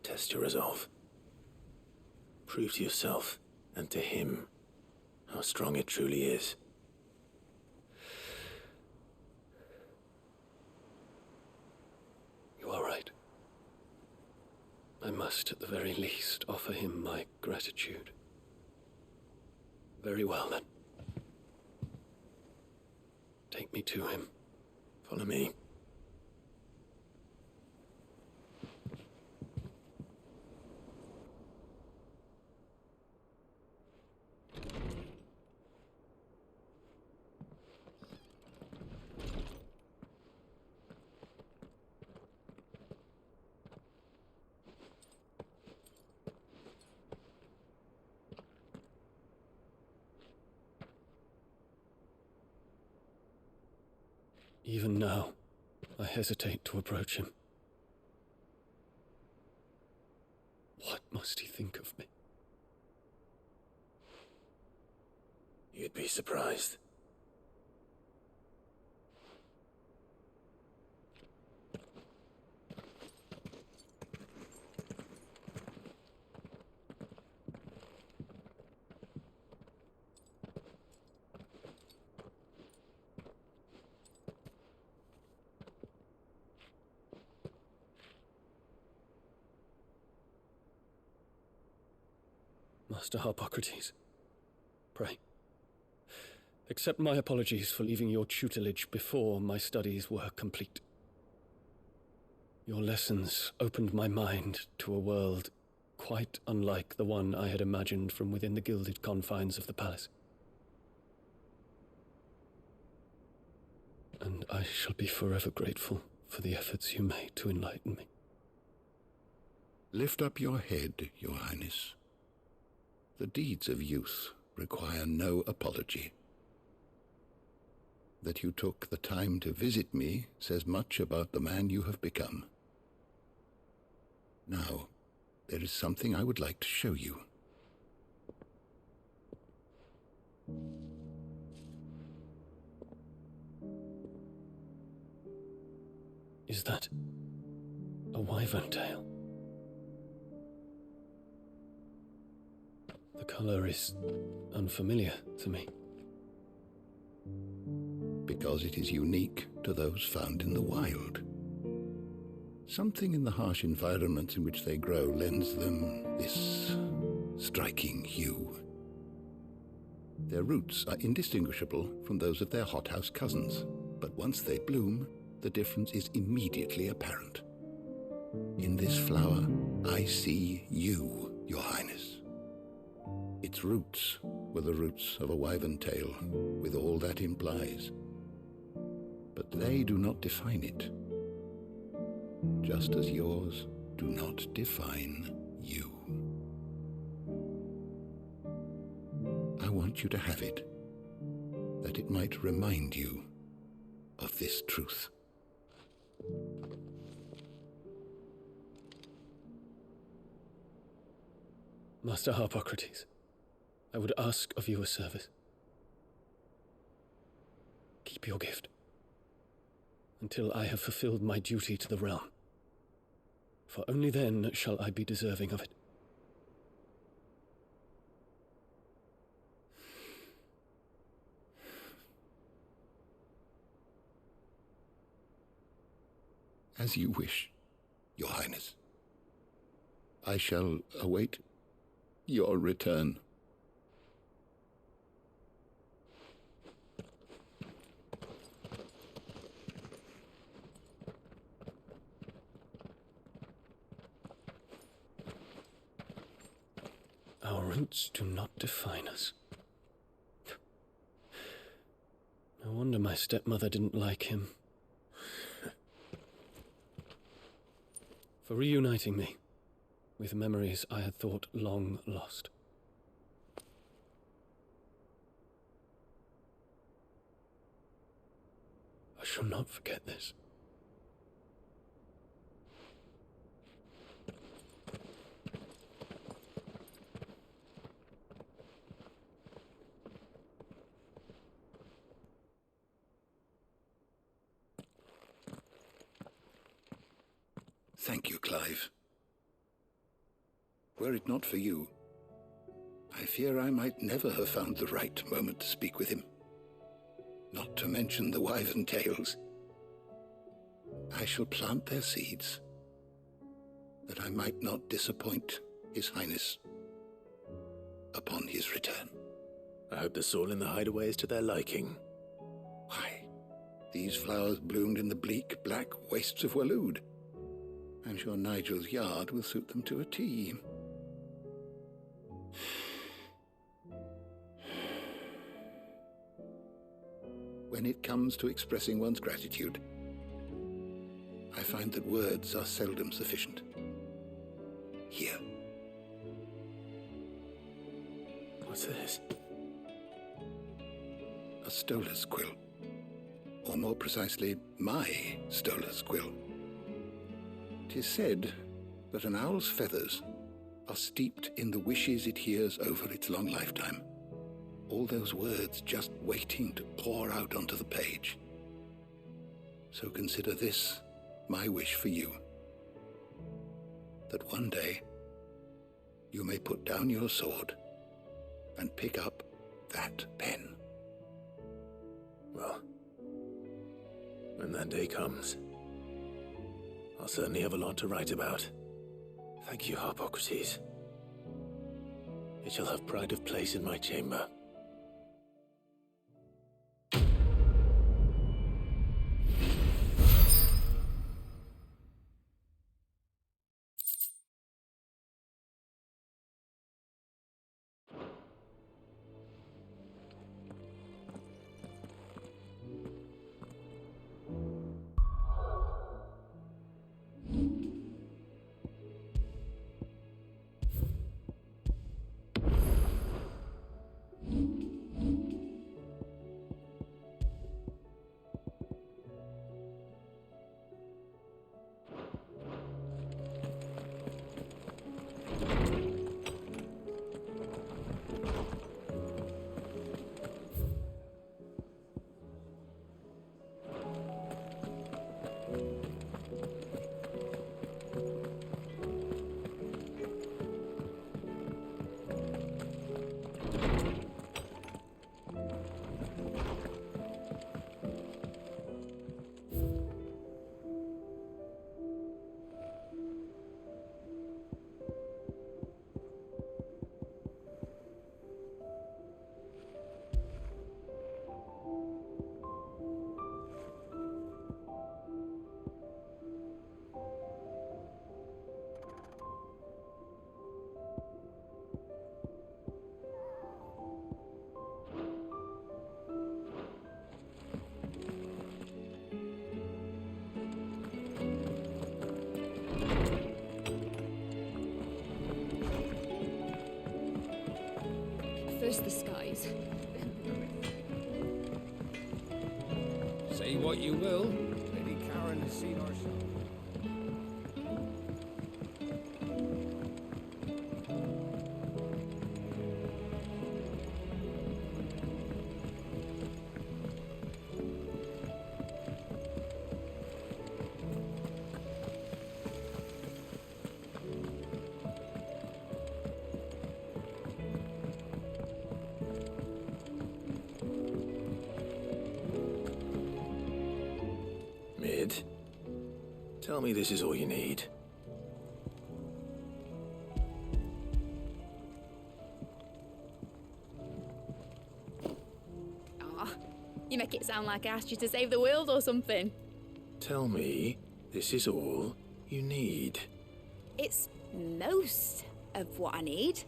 Test your resolve. Prove to yourself, and to him, how strong it truly is. You are right. I must, at the very least, offer him my gratitude. Very well, then. Take me to him. Follow me. Even now, I hesitate to approach him. What must he think of me? You'd be surprised. Master Harpocrates, pray, accept my apologies for leaving your tutelage before my studies were complete. Your lessons opened my mind to a world quite unlike the one I had imagined from within the gilded confines of the palace. And I shall be forever grateful for the efforts you made to enlighten me. Lift up your head, Your Highness. The deeds of youth require no apology. That you took the time to visit me says much about the man you have become. Now, there is something I would like to show you. Is that a wyvern tail? The color is unfamiliar to me. Because it is unique to those found in the wild. Something in the harsh environments in which they grow lends them this striking hue. Their roots are indistinguishable from those of their hothouse cousins, but once they bloom, the difference is immediately apparent. In this flower, I see you, Your Highness. Its roots were the roots of a wyvern tail, with all that implies. But they do not define it, just as yours do not define you. I want you to have it, that it might remind you of this truth. Master Harpocrates, I would ask of you a service. Keep your gift until I have fulfilled my duty to the realm, for only then shall I be deserving of it. As you wish, Your Highness. I shall await your return. Our roots do not define us. No wonder my stepmother didn't like him. For reuniting me with memories I had thought long lost. I shall not forget this. Thank you, Clive. Were it not for you, I fear I might never have found the right moment to speak with him. Not to mention the wyvern tales. I shall plant their seeds, that I might not disappoint His Highness upon his return. I hope the soil in the hideaway is to their liking. Why, these flowers bloomed in the bleak, black wastes of Waloed. I'm sure Nigel's yard will suit them to a T. When it comes to expressing one's gratitude, I find that words are seldom sufficient. Here. What's this? A stolas quill. or more precisely, my Stolar's quill. 'Tis said that an owl's feathers are steeped in the wishes it hears over its long lifetime. All those words just waiting to pour out onto the page. So consider this my wish for you. That one day you may put down your sword and pick up that pen. Well, when that day comes, I'll certainly have a lot to write about. Thank you, Harpocrates. It shall have pride of place in my chamber. First the skies. Say what you will, Lady Karen has seen our show. Mid, tell me this is all you need. Ah, you make it sound like I asked you to save the world or something. Tell me this is all you need. It's most of what I need.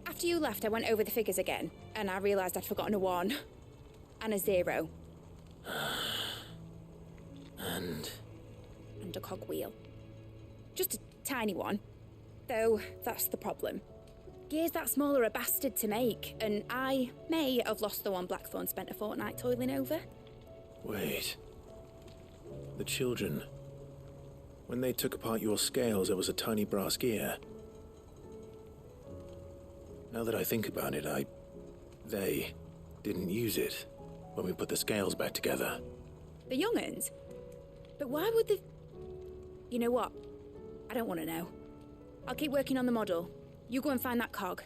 After you left, I went over the figures again, and I realised I'd forgotten a 1 and a 0. And a cogwheel. Just a tiny one. Though, that's the problem. Gears that small are a bastard to make, and I may have lost the one Blackthorn spent a fortnight toiling over. Wait. The children. When they took apart your scales, there was a tiny brass gear. Now that I think about it, they didn't use it when we put the scales back together. The young'uns? But why would the... You know what? I don't want to know. I'll keep working on the model. You go and find that cog.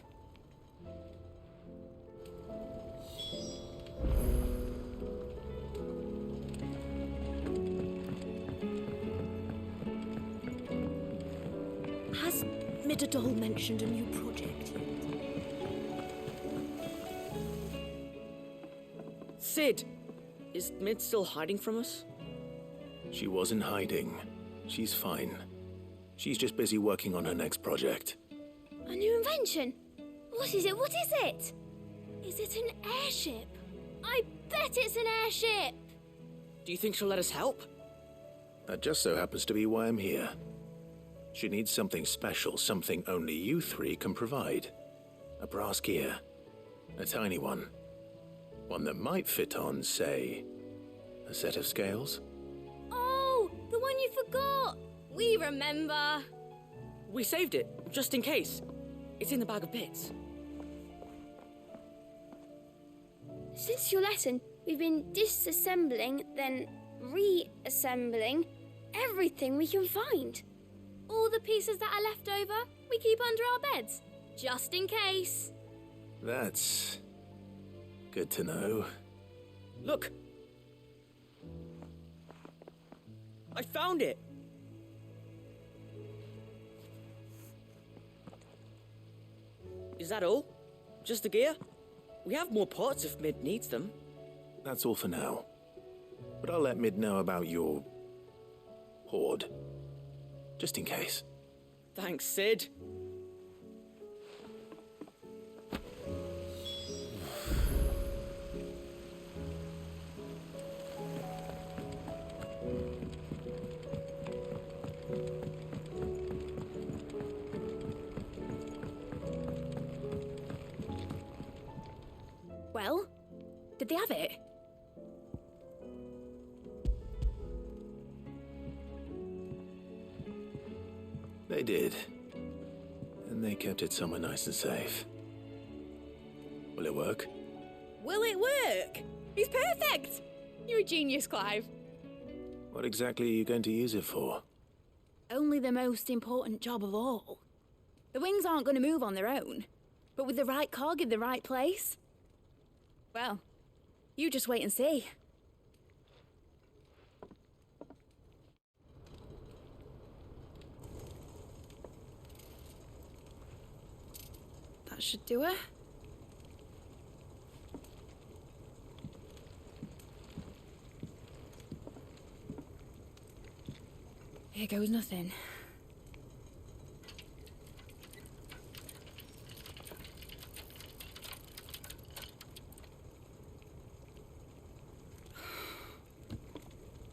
Has Midadol mentioned a new project yet? Sid! Is Mid still hiding from us? She wasn't hiding. She's fine. She's just busy working on her next project. A new invention? What is it? What is it? Is it an airship? I bet it's an airship! Do you think she'll let us help? That just so happens to be why I'm here. She needs something special, something only you three can provide. A brass gear. A tiny one. One that might fit on, say, A set of scales? Oh, the one you forgot! We remember! We saved it, just in case. It's in the bag of bits. Since your lesson, we've been disassembling, then reassembling everything we can find. All the pieces that are left over, we keep under our beds, just in case. That's good to know. Look! I found it! Is that all? Just the gear? We have more parts if Mid needs them. That's all for now. But I'll let Mid know about your hoard. Just in case. Thanks, Sid. Well, did they have it? They did. And they kept it somewhere nice and safe. Will it work? Will it work? He's perfect! You're a genius, Clive. What exactly are you going to use it for? Only the most important job of all. The wings aren't going to move on their own. But with the right cog in the right place... Well, you just wait and see. That should do it. Here goes nothing.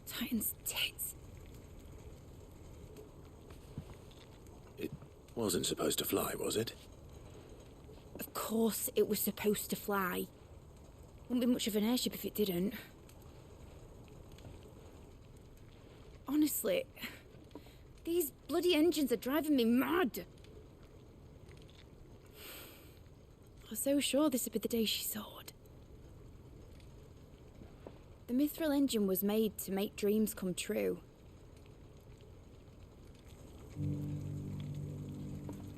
Titan's tits. It wasn't supposed to fly, was it? Of course it was supposed to fly. Wouldn't be much of an airship if it didn't. Honestly, these bloody engines are driving me mad. I was so sure this would be the day she soared. The Mithril engine was made to make dreams come true.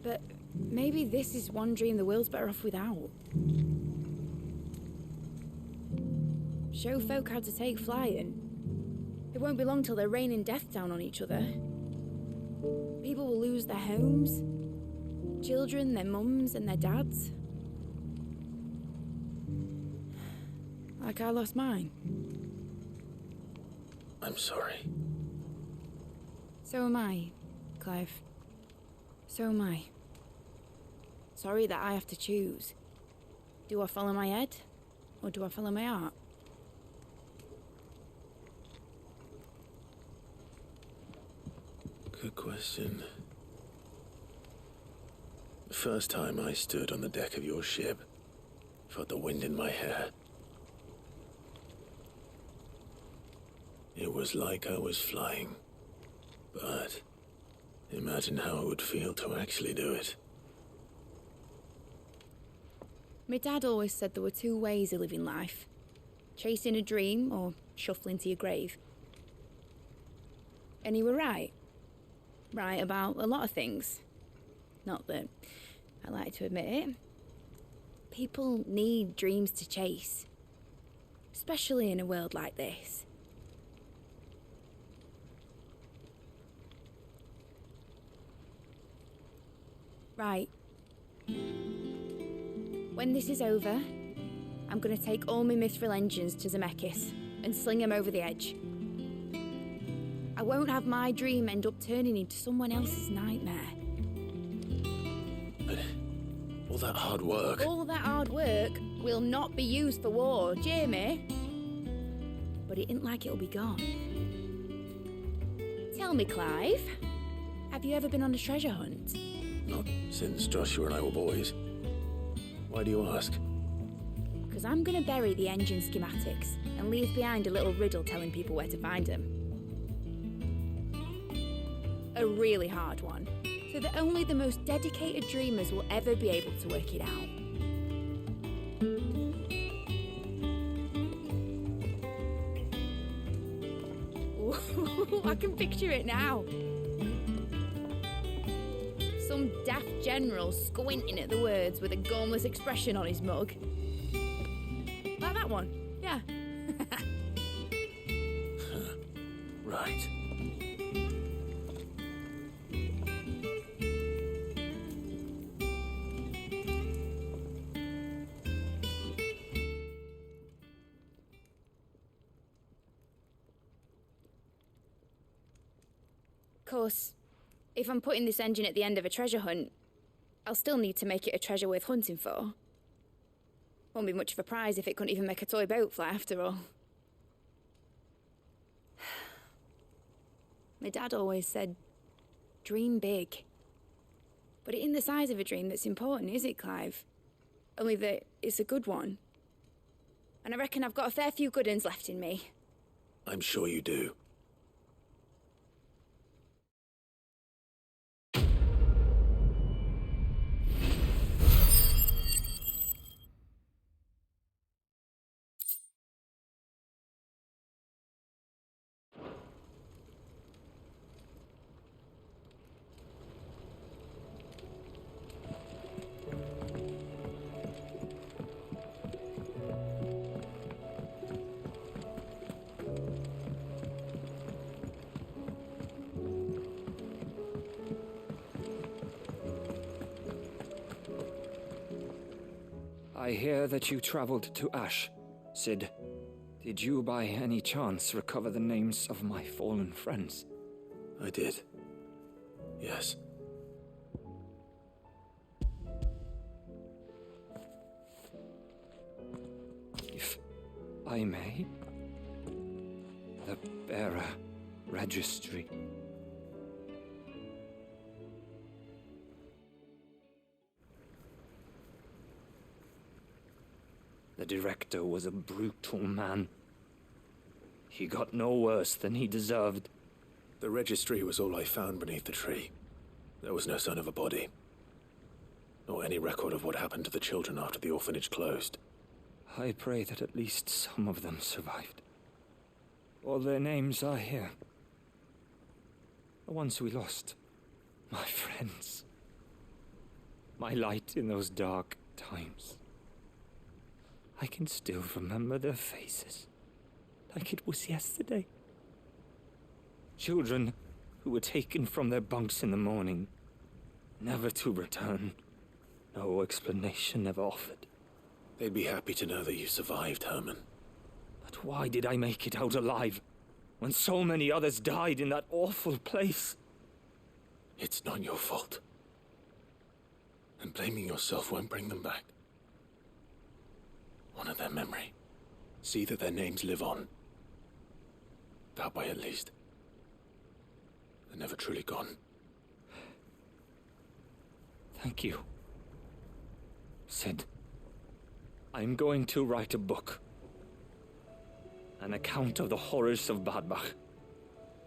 But maybe this is one dream the world's better off without. Show folk how to take flying. It won't be long till they're raining death down on each other. People will lose their homes, children, their mums and their dads. Like I lost mine. I'm sorry. So am I, Clive. So am I. Sorry that I have to choose. Do I follow my head, or do I follow my heart? Good question. The first time I stood on the deck of your ship, felt the wind in my hair. It was like I was flying. But imagine how it would feel to actually do it. My dad always said there were two ways of living life. Chasing a dream or shuffling to your grave. And he were right. Right about a lot of things. Not that I like to admit it. People need dreams to chase. Especially in a world like this. Right. When this is over, I'm gonna take all my Mithril engines to Zemeckis and sling them over the edge. I won't have my dream end up turning into someone else's nightmare. But all that hard work... All that hard work will not be used for war, Jamie. But it ain't like it'll be gone. Tell me, Clive, have you ever been on a treasure hunt? Not since Joshua and I were boys. Why do you ask? because I'm going to bury the engine schematics and leave behind a little riddle telling people where to find them. A really hard one, so that only the most dedicated dreamers will ever be able to work it out. Ooh, I can picture it now. Some daft general squinting at the words with a gormless expression on his mug. Like that one, yeah. Right. Of course, if I'm putting this engine at the end of a treasure hunt, I'll still need to make it a treasure worth hunting for. Won't be much of a prize if it couldn't even make a toy boat fly after all. My dad always said, dream big. But it isn't the size of a dream that's important, is it, Clive? Only that it's a good one. And I reckon I've got a fair few good uns left in me. I'm sure you do. I hear that you traveled to Ash. Sid, did you by any chance recover the names of my fallen friends? I did. Yes. If I may, the bearer registry. The director was a brutal man. He got no worse than he deserved. The registry was all I found beneath the tree. There was no sign of a body, nor any record of what happened to the children after the orphanage closed. I pray that at least some of them survived. All their names are here. The ones we lost. My friends. My light in those dark times. I can still remember their faces, like it was yesterday. Children who were taken from their bunks in the morning, never to return. No explanation ever offered. They'd be happy to know that you survived, Herman. But why did I make it out alive, when so many others died in that awful place? It's not your fault. And blaming yourself won't bring them back. Honor their memory. See that their names live on. That way, at least. They're never truly gone. Thank you. Sid, I'm going to write a book. An account of the horrors of Bad Bach,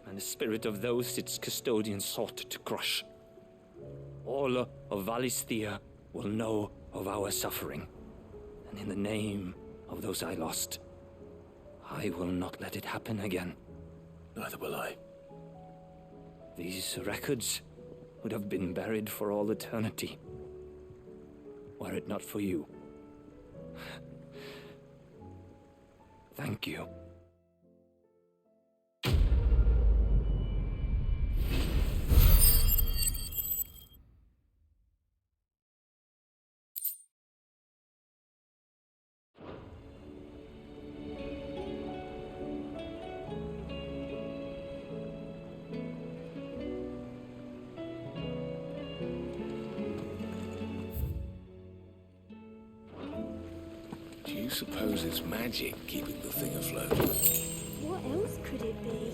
and the spirit of those its custodians sought to crush. All of Valisthea will know of our suffering. And in the name of those I lost, I will not let it happen again. Neither will I. These records would have been buried for all eternity, were it not for you. Thank you. Do you suppose it's magic keeping the thing afloat? What else could it be?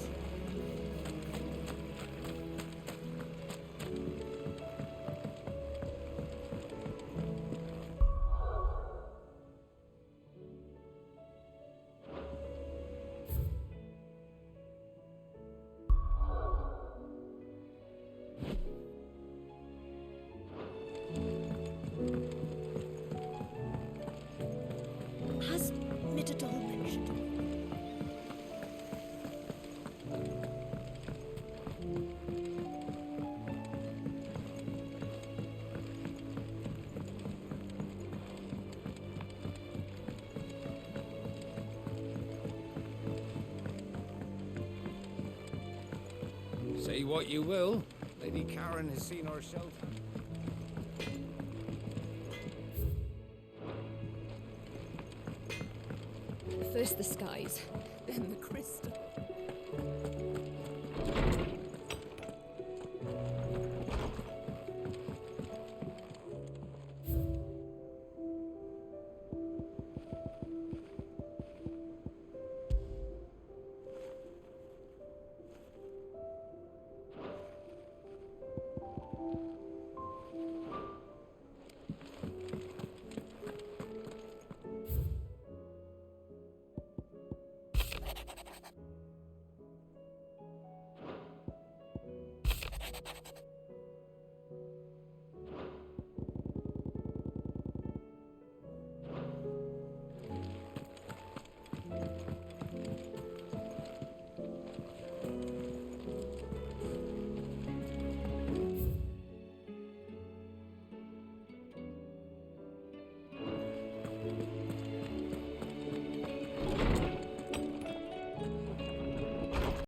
what you will. Lady Karen has seen our shelter. First the skies, then the crystal.